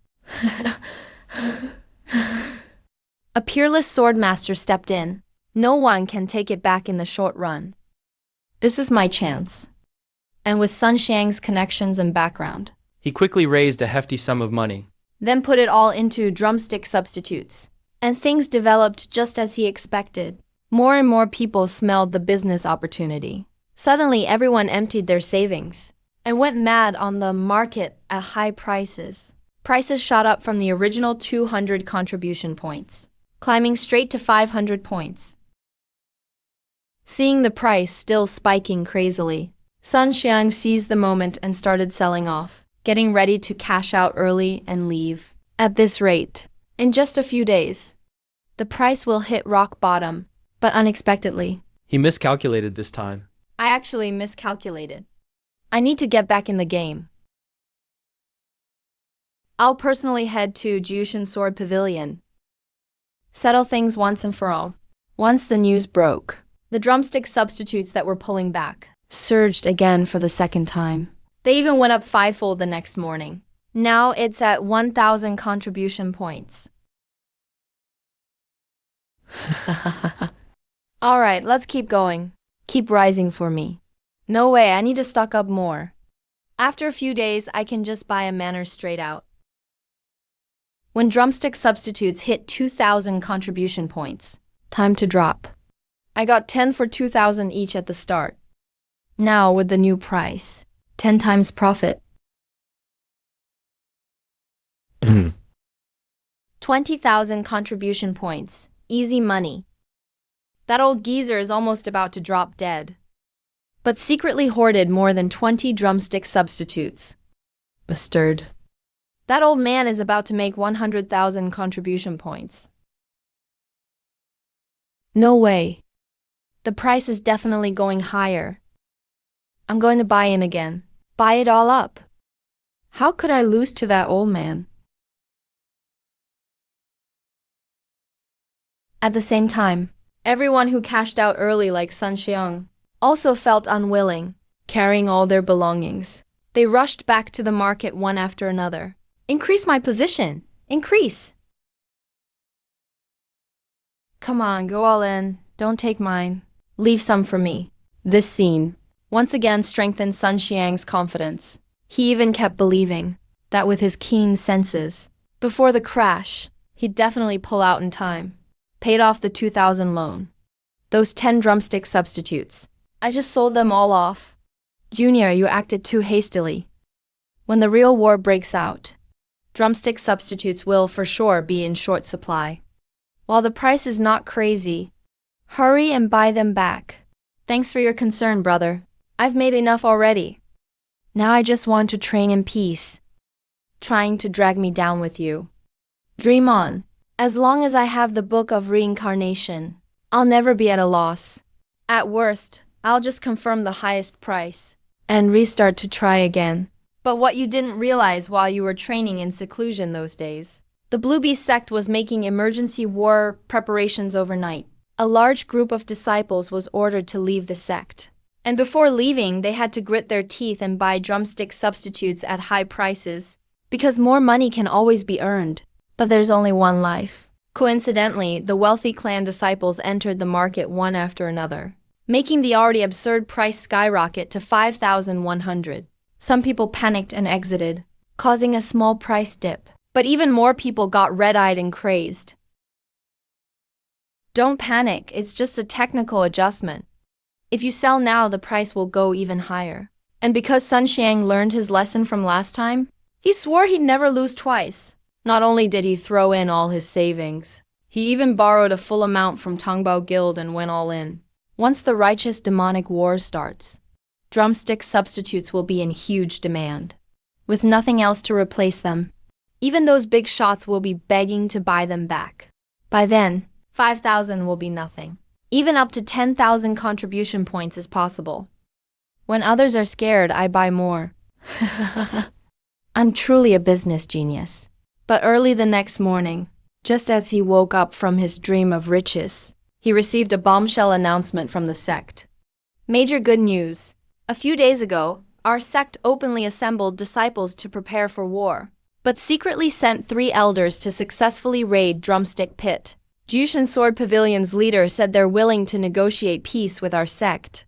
A peerless sword master stepped in. No one can take it back in the short run. This is my chance. And with Sun Xiang's connections and background. He quickly raised a hefty sum of money. Then put it all into drumstick substitutes. And things developed just as he expected. More and more people smelled the business opportunity. Suddenly everyone emptied their savings. and went mad on the market at high prices. Prices shot up from the original 200 contribution points, climbing straight to 500 points. Seeing the price still spiking crazily, Sun Xiang seized the moment and started selling off, getting ready to cash out early and leave. At this rate, in just a few days, the price will hit rock bottom, but unexpectedly. He miscalculated this time. I actually miscalculated. I need to get back in the game. I'll personally head to Jushin Sword Pavilion. Settle things once and for all. Once the news broke, the drumstick substitutes that were pulling back surged again for the second time. They even went up fivefold the next morning. Now it's at 1,000 contribution points. Alright, let's keep going. Keep rising for me. No way, I need to stock up more. After a few days, I can just buy a manor straight out. When drumstick substitutes hit 2,000 contribution points, time to drop. I got 10 for 2,000 each at the start. Now with the new price, 10 times profit. 20,000 contribution points, easy money. That old geezer is almost about to drop dead, but secretly hoarded more than 20 drumstick substitutes. Bastard. That old man is about to make 100,000 contribution points. No way. The price is definitely going higher. I'm going to buy in again. Buy it all up. How could I lose to that old man? At the same time, everyone who cashed out early like Sun Xiang also felt unwilling, carrying all their belongings. They rushed back to the market one after another. Increase my position! Increase! Come on, go all in. Don't take mine. Leave some for me. This scene once again strengthened Sun Xiang's confidence. He even kept believing that with his keen senses, before the crash, he'd definitely pull out in time. Paid off the 2,000 loan. Those 10 drumstick substitutes. I just sold them all off. Junior, you acted too hastily. When the real war breaks out, drumstick substitutes will for sure be in short supply. While the price is not crazy, hurry and buy them back. Thanks for your concern, brother. I've made enough already. Now I just want to train in peace. Trying to drag me down with you. Dream on. As long as I have the book of reincarnation, I'll never be at a loss. At worst, I'll just confirm the highest price and restart to try again. But what you didn't realize while you were training in seclusion those days, the Blue Beast sect was making emergency war preparations overnight. A large group of disciples was ordered to leave the sect. And before leaving, they had to grit their teeth and buy drumstick substitutes at high prices, because more money can always be earned. But there's only one life. Coincidentally, the wealthy clan disciples entered the market one after another, making the already absurd price skyrocket to 5,100. Some people panicked and exited, causing a small price dip. But even more people got red-eyed and crazed. Don't panic, it's just a technical adjustment. If you sell now, the price will go even higher. And because Sun Xiang learned his lesson from last time, he swore he'd never lose twice. Not only did he throw in all his savings, he even borrowed a full amount from Tongbao Guild and went all in. Once the righteous demonic war starts, drumstick substitutes will be in huge demand, with nothing else to replace them. Even those big shots will be begging to buy them back. By then, 5,000 will be nothing. Even up to 10,000 contribution points is possible. When others are scared, I buy more. I'm truly a business genius. But early the next morning, just as he woke up from his dream of riches, he received a bombshell announcement from the sect. Major good news. A few days ago, our sect openly assembled disciples to prepare for war, but secretly sent 3 elders to successfully raid Drumstick Pit. Jushin Sword Pavilion's leader said they're willing to negotiate peace with our sect.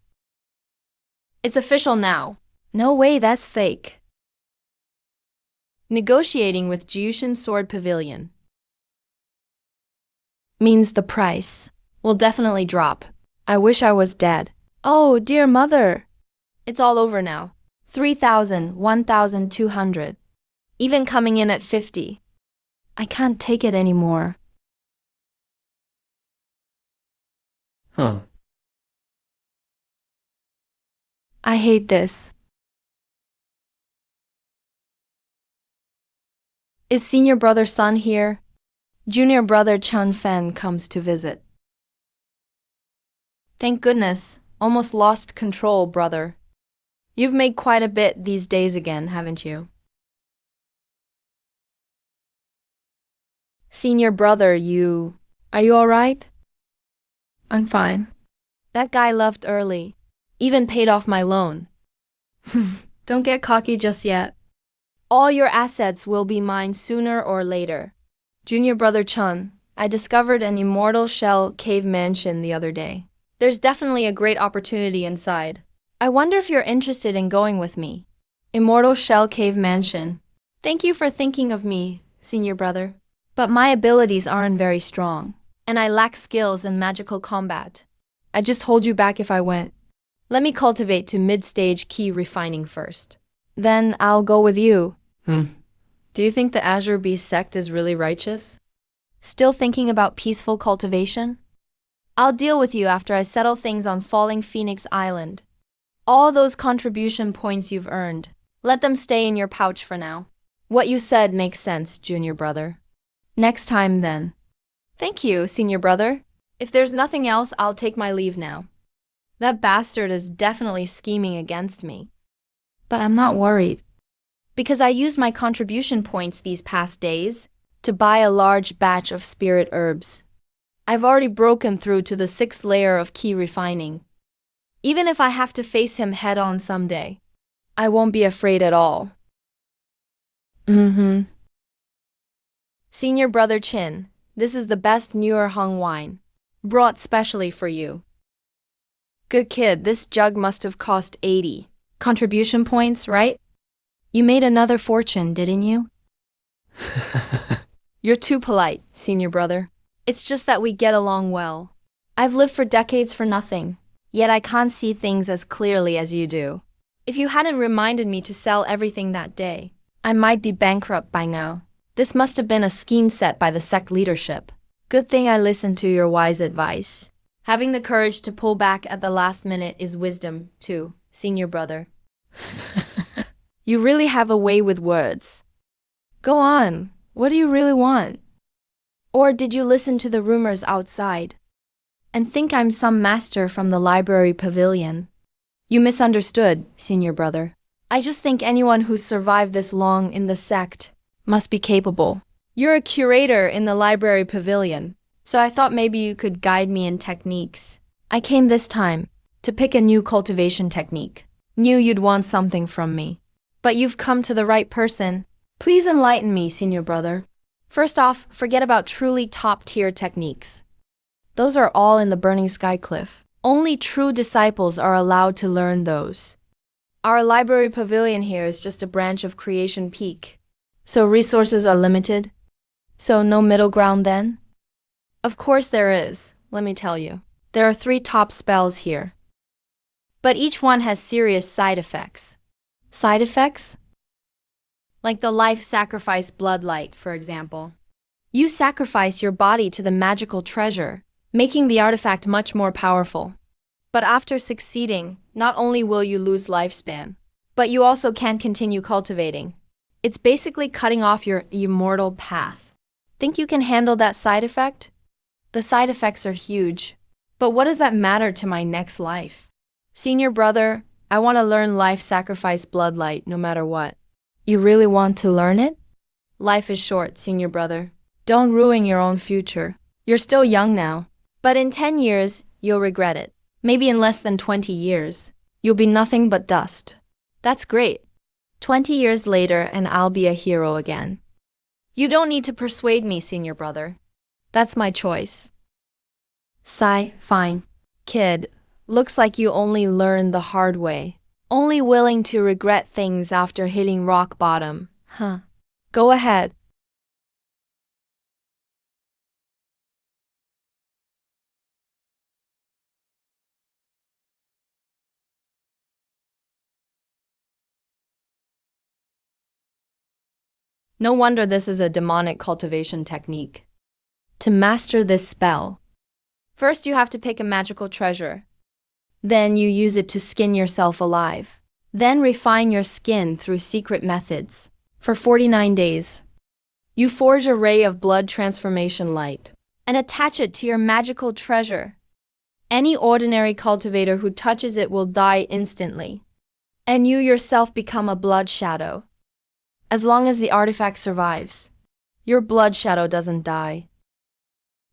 It's official now. No way, that's fake. Negotiating with Jushin Sword Pavilion means the price will definitely drop. I wish I was dead. Oh, dear mother. It's all over now. 3,000, 1,200. Even coming in at 50. I can't take it anymore. Huh. I hate this. Is senior brother Sun here? Junior brother Chun Fen comes to visit. Thank goodness. Almost lost control, brother. You've made quite a bit these days again, haven't you? Senior brother, Are you alright? I'm fine. That guy left early. Even paid off my loan. Don't get cocky just yet. All your assets will be mine sooner or later. Junior brother Chun, I discovered an immortal shell cave mansion the other day. There's definitely a great opportunity inside. I wonder if you're interested in going with me. Immortal shell cave mansion. Thank you for thinking of me, senior brother. But my abilities aren't very strong, and I lack skills in magical combat. I'd just hold you back if I went. Let me cultivate to mid-stage key refining first. Then I'll go with you. Do you think the Azure Beast sect is really righteous? Still thinking about peaceful cultivation? I'll deal with you after I settle things on Falling Phoenix Island. All those contribution points you've earned, let them stay in your pouch for now. What you said makes sense, junior brother. Next time, then. Thank you, senior brother. If there's nothing else, I'll take my leave now. That bastard is definitely scheming against me. But I'm not worried. Because I used my contribution points these past days to buy a large batch of spirit herbs. I've already broken through to the 6th layer of key refining. Even if I have to face him head-on someday, I won't be afraid at all. Senior brother Chin, this is the best newer hung wine, brought specially for you. Good kid, this jug must have cost 80 contribution points, right? You made another fortune, didn't you? You're too polite, senior brother. It's just that we get along well. I've lived for decades for nothing, yet I can't see things as clearly as you do. If you hadn't reminded me to sell everything that day, I might be bankrupt by now. This must have been a scheme set by the sect leadership. Good thing I listened to your wise advice. Having the courage to pull back at the last minute is wisdom, too, senior brother. You really have a way with words. Go on, what do you really want? Or did you listen to the rumors outside and think I'm some master from the library pavilion? You misunderstood, senior brother. I just think anyone who's survived this long in the sect must be capable. You're a curator in the library pavilion, so I thought maybe you could guide me in techniques. I came this time to pick a new cultivation technique. Knew you'd want something from me. But you've come to the right person. Please enlighten me, senior brother. First off, forget about truly top-tier techniques. Those are all in the Burning Sky Cliff. Only true disciples are allowed to learn those. Our library pavilion here is just a branch of Creation Peak. So resources are limited? So no middle ground then? Of course there is, let me tell you. There are 3 top spells here. But each one has serious side effects. Side effects? Like the life sacrifice bloodlight, for example. You sacrifice your body to the magical treasure, making the artifact much more powerful. But after succeeding, not only will you lose lifespan, but you also can't continue cultivating. It's basically cutting off your immortal path. Think you can handle that side effect? The side effects are huge. But what does that matter to my next life? Senior brother, I want to learn life sacrifice bloodlight no matter what. You really want to learn it? Life is short, senior brother. Don't ruin your own future. You're still young now. But in 10 years, you'll regret it. Maybe in less than 20 years. You'll be nothing but dust. That's great. 20 years later and I'll be a hero again. You don't need to persuade me, senior brother. That's my choice. Sigh, fine. Kid, looks like you only learned the hard way. Only willing to regret things after hitting rock bottom, huh? Go ahead. No wonder this is a demonic cultivation technique. To master this spell, first you have to pick a magical treasure. Then you use it to skin yourself alive. Then refine your skin through secret methods. For 49 days, you forge a ray of blood transformation light and attach it to your magical treasure. Any ordinary cultivator who touches it will die instantly, and you yourself become a blood shadow. As long as the artifact survives, your blood shadow doesn't die.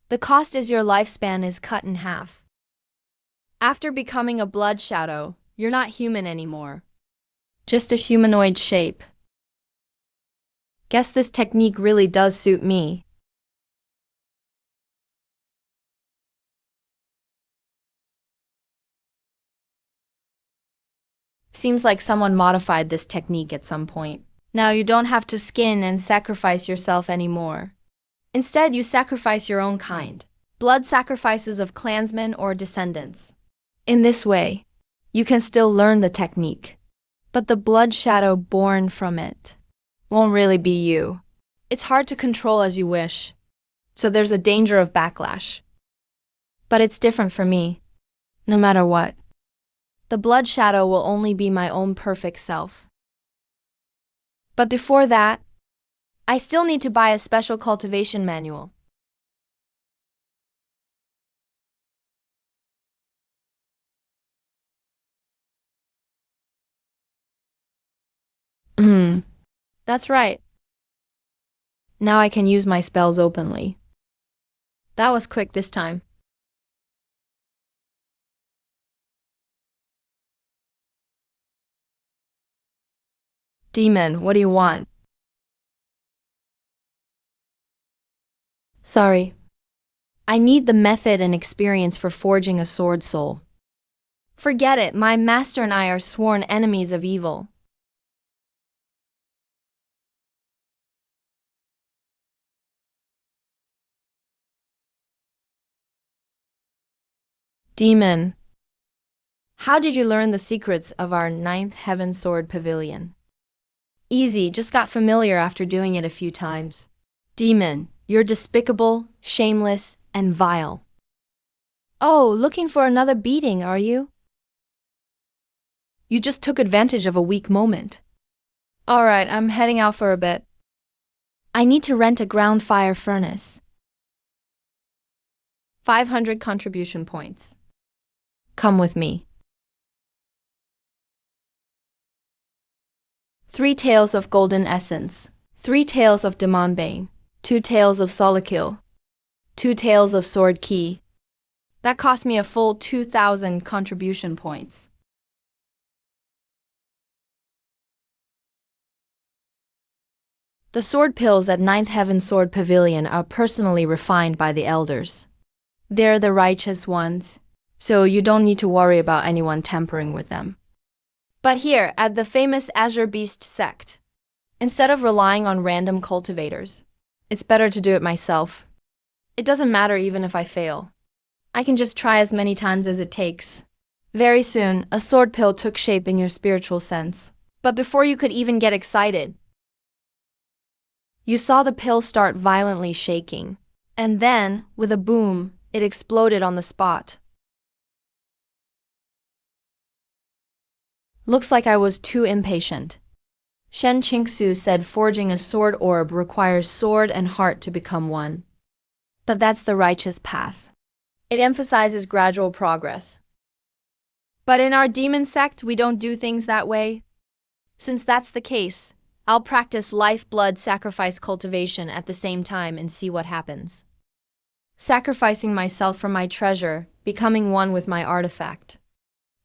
The cost is your lifespan is cut in half. After becoming a blood shadow, you're not human anymore. Just a humanoid shape. Guess this technique really does suit me. Seems like someone modified this technique at some point. Now you don't have to skin and sacrifice yourself anymore. Instead, you sacrifice your own kind. Blood sacrifices of clansmen or descendants. In this way, you can still learn the technique, but the blood shadow born from it won't really be you. It's hard to control as you wish, so there's a danger of backlash. But it's different for me, no matter what. The blood shadow will only be my own perfect self. But before that, I still need to buy a special cultivation manual. That's right. Now I can use my spells openly. That was quick this time. Demon, what do you want? Sorry. I need the method and experience for forging a sword soul. Forget it, my master and I are sworn enemies of evil. Demon, how did you learn the secrets of our ninth heaven sword pavilion? Easy, just got familiar after doing it a few times. Demon, you're despicable, shameless, and vile. Oh, looking for another beating, are you? You just took advantage of a weak moment. Alright, I'm heading out for a bit. I need to rent a ground fire furnace. 500 contribution points. Come with me. 3 tails of golden essence, 3 tails of demon bane, 2 tails of solakil, 2 tails of sword key. That cost me a full 2,000 contribution points. The sword pills at Ninth Heaven Sword Pavilion are personally refined by the elders. They're the righteous ones, so you don't need to worry about anyone tampering with them. But here, at the famous Azure Beast sect, instead of relying on random cultivators, it's better to do it myself. It doesn't matter even if I fail. I can just try as many times as it takes. Very soon, a sword pill took shape in your spiritual sense. But before you could even get excited, you saw the pill start violently shaking. And then, with a boom, it exploded on the spot. Looks like I was too impatient. Shen Qingsu said forging a sword orb requires sword and heart to become one. But that's the righteous path. It emphasizes gradual progress. But in our demon sect, we don't do things that way. Since that's the case, I'll practice lifeblood sacrifice cultivation at the same time and see what happens. Sacrificing myself for my treasure, becoming one with my artifact.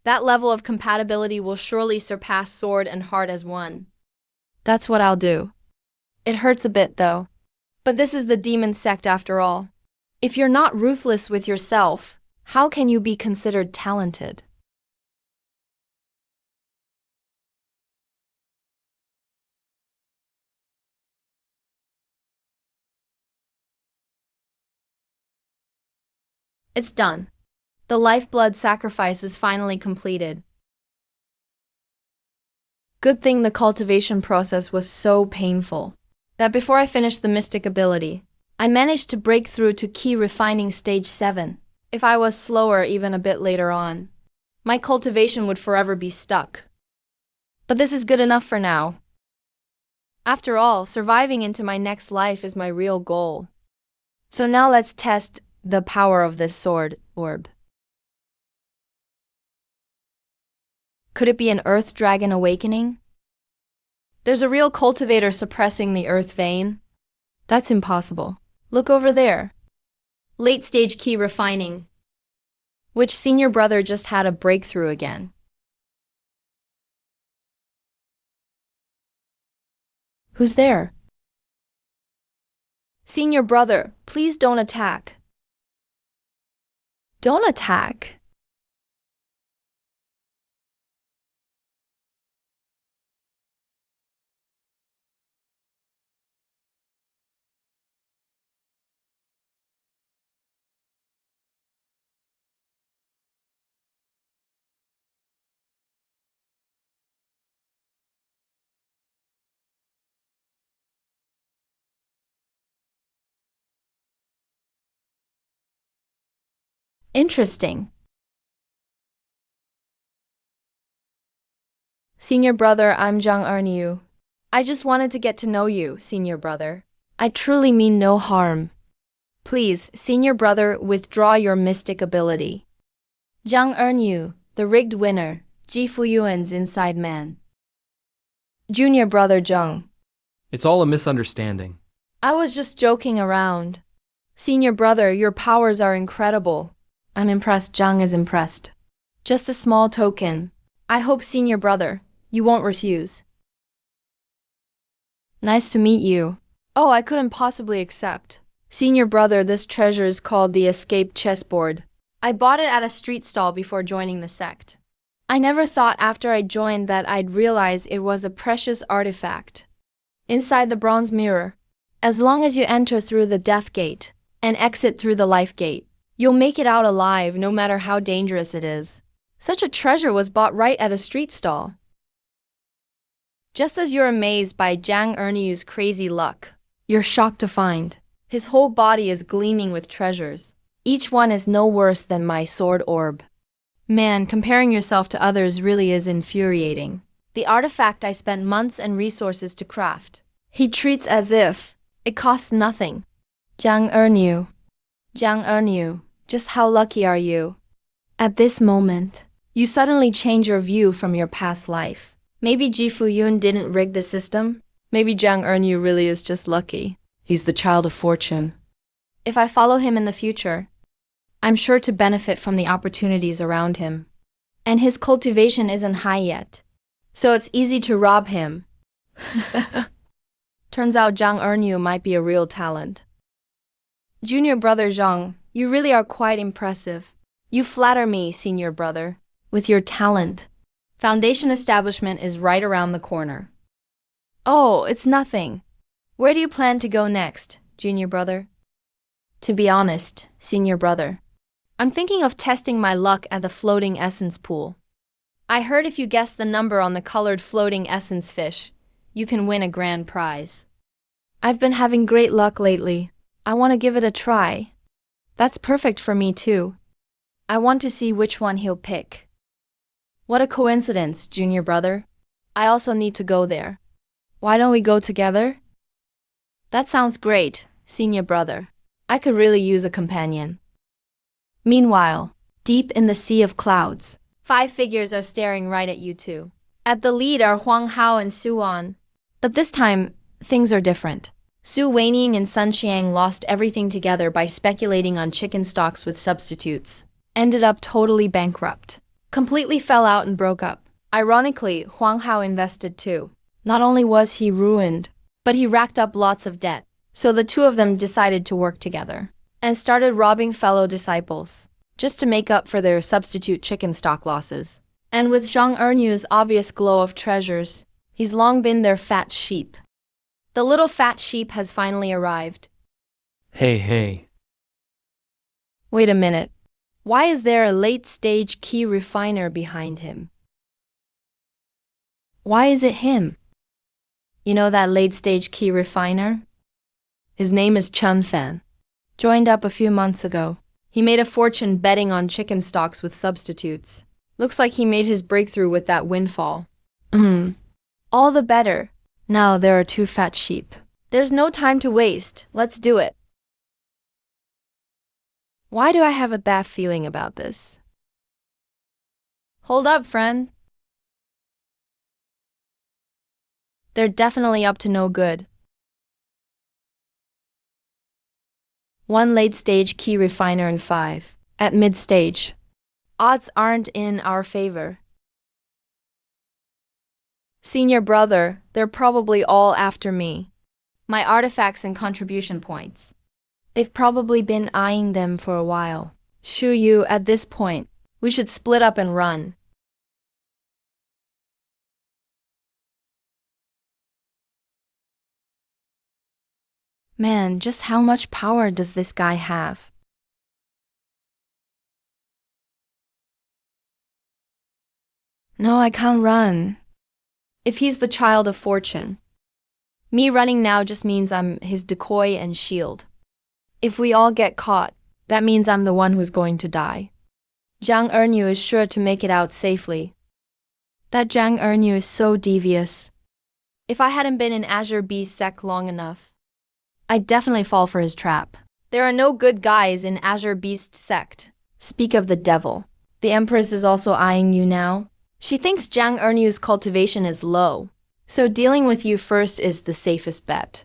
That level of compatibility will surely surpass sword and heart as one. That's what I'll do. It hurts a bit though. But this is the demon sect after all. If you're not ruthless with yourself, how can you be considered talented? It's done. The lifeblood sacrifice is finally completed. Good thing the cultivation process was so painful. that before I finished the mystic ability, I managed to break through to key refining stage 7. If I was slower even a bit later on, my cultivation would forever be stuck. But this is good enough for now. After all, surviving into my next life is my real goal. So now let's test the power of this sword orb. Could it be an earth dragon awakening? There's a real cultivator suppressing the earth vein? That's impossible. Look over there. Late stage key refining. Which senior brother just had a breakthrough again? Who's there? Senior brother, please don't attack. Don't attack. Interesting. Senior brother, I'm Zhang Erniu. I just wanted to get to know you, senior brother. I truly mean no harm. Please, senior brother, withdraw your mystic ability. Zhang Erniu, the rigged winner, Ji Fuyuan's inside man. Junior brother Zhang. It's all a misunderstanding. I was just joking around. Senior brother, your powers are incredible. I'm impressed. Zhang is impressed. Just a small token. I hope, senior brother, you won't refuse. Nice to meet you. Oh, I couldn't possibly accept. Senior brother, this treasure is called the escape chessboard. I bought it at a street stall before joining the sect. I never thought after I joined that I'd realize it was a precious artifact. Inside the bronze mirror, as long as you enter through the death gate and exit through the life gate, you'll make it out alive no matter how dangerous it is. Such a treasure was bought right at a street stall. Just as you're amazed by Zhang Erniu's crazy luck, you're shocked to find his whole body is gleaming with treasures. Each one is no worse than my sword orb. Man, comparing yourself to others really is infuriating. The artifact I spent months and resources to craft, he treats as if it costs nothing. Zhang Erniu. Zhang Erniu, just how lucky are you? At this moment, you suddenly change your view from your past life. Maybe Ji Fuyun didn't rig the system. Maybe Zhang Erniu really is just lucky. He's the child of fortune. If I follow him in the future, I'm sure to benefit from the opportunities around him. And his cultivation isn't high yet, so it's easy to rob him. Turns out Zhang Erniu might be a real talent. Junior brother Zhang, you really are quite impressive. You flatter me, senior brother, with your talent. Foundation establishment is right around the corner. Oh, it's nothing. Where do you plan to go next, junior brother? To be honest, senior brother, I'm thinking of testing my luck at the floating essence pool. I heard if you guess the number on the colored floating essence fish, you can win a grand prize. I've been having great luck lately. I want to give it a try. That's perfect for me too. I want to see which one he'll pick. What a coincidence, junior brother. I also need to go there. Why don't we go together? That sounds great, senior brother. I could really use a companion. Meanwhile, deep in the sea of clouds, 5 figures are staring right at you two. At the lead are Huang Hao and Su Wan. But this time, things are different. Su Weining and Sun Xiang lost everything together by speculating on chicken stocks with substitutes. Ended up totally bankrupt. Completely fell out and broke up. Ironically, Huang Hao invested too. Not only was he ruined, but he racked up lots of debt. So the two of them decided to work together and started robbing fellow disciples, just to make up for their substitute chicken stock losses. And with Zhang Erniu's obvious glow of treasures, he's long been their fat sheep. The little fat sheep has finally arrived. Hey. Wait a minute. Why is there a late-stage key refiner behind him? Why is it him? You know that late-stage key refiner? His name is Chun Fan. Joined up a few months ago. He made a fortune betting on chicken stocks with substitutes. Looks like he made his breakthrough with that windfall. All the better. Now there are 2 fat sheep. There's no time to waste. Let's do it. Why do I have a bad feeling about this? Hold up, friend. They're definitely up to no good. 1 late-stage key refiner and 5 at mid-stage. Odds aren't in our favor. Senior brother, they're probably all after me. My artifacts and contribution points. They've probably been eyeing them for a while. Shu Yu, at this point, we should split up and run. Man, just how much power does this guy have? No, I can't run. If he's the child of fortune. Me running now just means I'm his decoy and shield. If we all get caught, that means I'm the one who's going to die. Zhang Ernu is sure to make it out safely. That Zhang Ernu is so devious. If I hadn't been in Azure Beast sect long enough, I'd definitely fall for his trap. There are no good guys in Azure Beast sect. Speak of the devil. The Empress is also eyeing you now. She thinks Zhang Ernu's cultivation is low, so dealing with you first is the safest bet.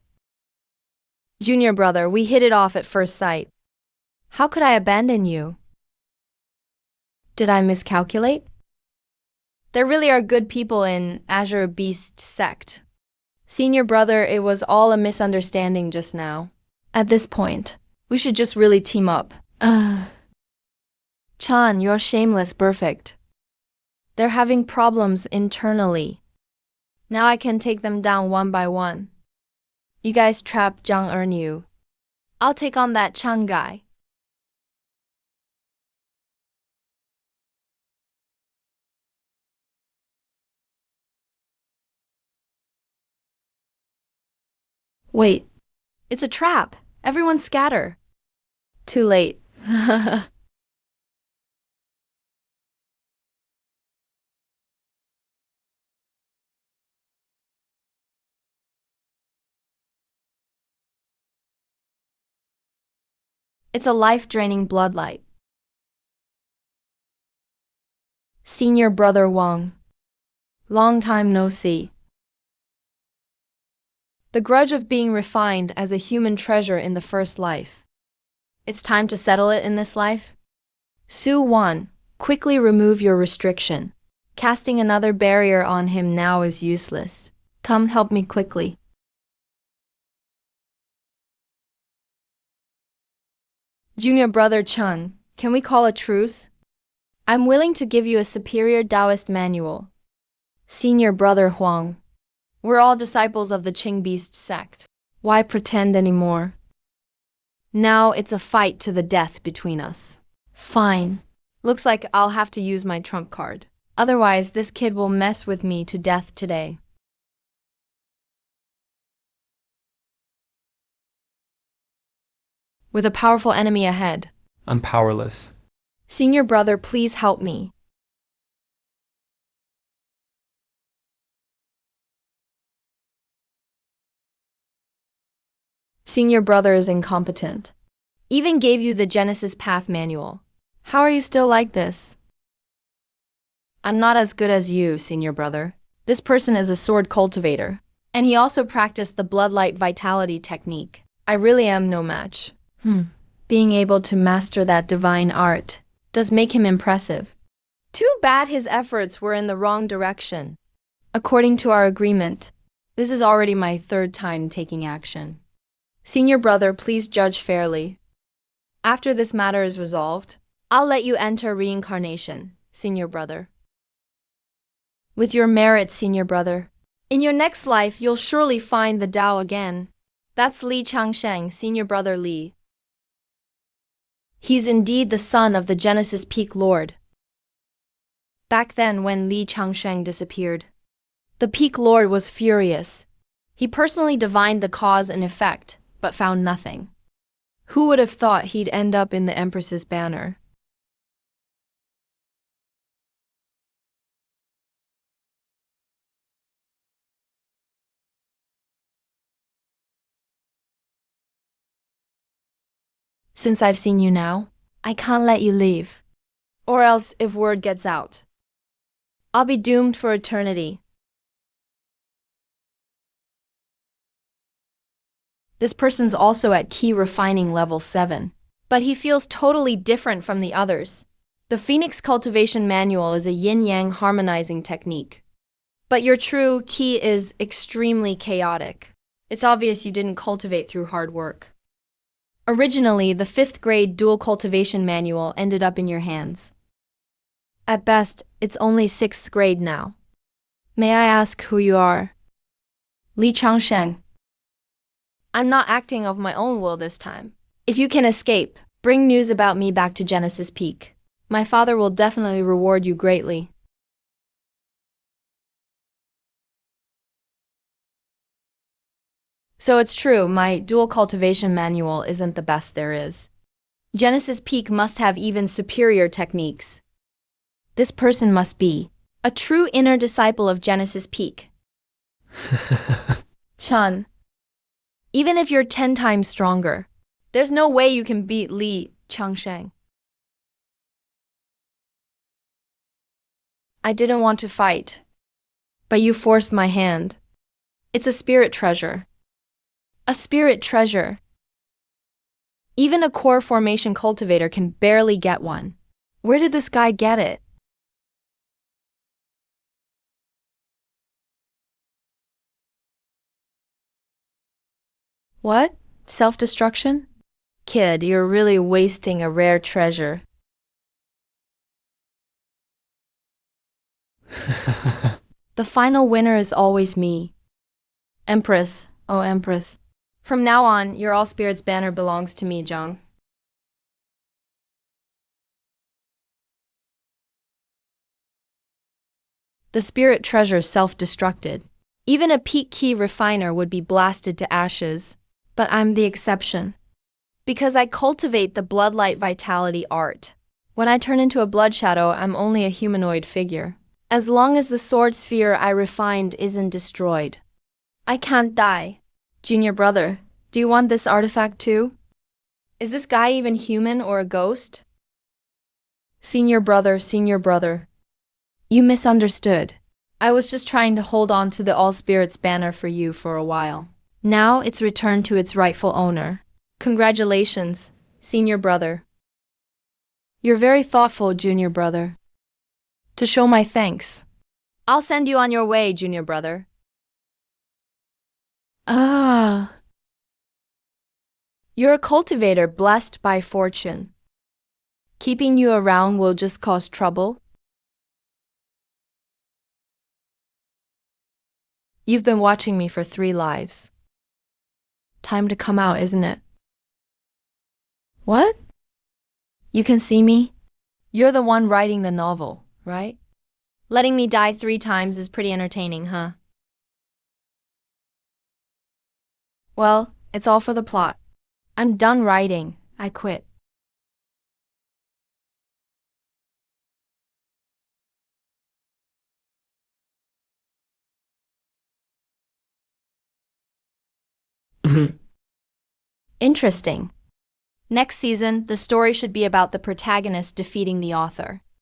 Junior brother, we hit it off at first sight. How could I abandon you? Did I miscalculate? There really are good people in Azure Beast sect. Senior brother, it was all a misunderstanding just now. At this point, we should just really team up. Chan, you're shameless perfect. They're having problems internally. Now I can take them down one by one. You guys trap Zhang Ernu. I'll take on that Chan guy. Wait, it's a trap. Everyone scatter. Too late. It's a life-draining bloodlight. Senior brother Wang. Long time no see. The grudge of being refined as a human treasure in the first life. It's time to settle it in this life. Su Wan, quickly remove your restriction. Casting another barrier on him now is useless. Come help me quickly. Junior brother Chun, can we call a truce? I'm willing to give you a superior Taoist manual. Senior brother Huang. We're all disciples of the Qing Beast sect. Why pretend anymore? Now it's a fight to the death between us. Fine. Looks like I'll have to use my trump card. Otherwise, this kid will mess with me to death today. With a powerful enemy ahead. I'm powerless. Senior brother, please help me. Senior brother is incompetent. Even gave you the Genesis Path manual. How are you still like this? I'm not as good as you, senior brother. This person is a sword cultivator. And he also practiced the bloodlight vitality technique. I really am no match. Being able to master that divine art does make him impressive. Too bad his efforts were in the wrong direction. According to our agreement, this is already my 3rd time taking action. Senior brother, please judge fairly. After this matter is resolved, I'll let you enter reincarnation, senior brother. With your merit, senior brother. In your next life, you'll surely find the Tao again. That's Li Changsheng, senior brother Li. He's indeed the son of the Genesis Peak Lord. Back then, when Li Changsheng disappeared, the Peak Lord was furious. He personally divined the cause and effect, but found nothing. Who would have thought he'd end up in the Empress's banner? Since I've seen you now, I can't let you leave. Or else, if word gets out, I'll be doomed for eternity. This person's also at key refining level 7. But he feels totally different from the others. The Phoenix Cultivation Manual is a yin-yang harmonizing technique. But your true key is extremely chaotic. It's obvious you didn't cultivate through hard work. Originally, the 5th grade Dual Cultivation Manual ended up in your hands. At best, it's only 6th grade now. May I ask who you are? Li Changsheng. I'm not acting of my own will this time. If you can escape, bring news about me back to Genesis Peak. My father will definitely reward you greatly. So it's true, my dual cultivation manual isn't the best there is. Genesis Peak must have even superior techniques. This person must be a true inner disciple of Genesis Peak. Chun, even if you're 10 times stronger, there's no way you can beat Li Changsheng. I didn't want to fight, but you forced my hand. It's a spirit treasure. A spirit treasure. Even a core formation cultivator can barely get one. Where did this guy get it? What? Self-destruction? Kid, you're really wasting a rare treasure. The final winner is always me. Empress, oh Empress. From now on, your All Spirits banner belongs to me, Zhang. The spirit treasure self-destructed. Even a peak key refiner would be blasted to ashes. But I'm the exception. Because I cultivate the bloodlight vitality art. When I turn into a blood shadow, I'm only a humanoid figure. As long as the sword sphere I refined isn't destroyed, I can't die. Junior brother, do you want this artifact too? Is this guy even human or a ghost? Senior brother. You misunderstood. I was just trying to hold on to the All Spirits banner for you for a while. Now it's returned to its rightful owner. Congratulations, senior brother. You're very thoughtful, junior brother. To show my thanks, I'll send you on your way, junior brother. Ah. You're a cultivator blessed by fortune. Keeping you around will just cause trouble. You've been watching me for 3 lives. Time to come out, isn't it? What? You can see me? You're the one writing the novel, right? Letting me die 3 times is pretty entertaining, huh? Well, it's all for the plot. I'm done writing. I quit. Interesting. Next season, the story should be about the protagonist defeating the author.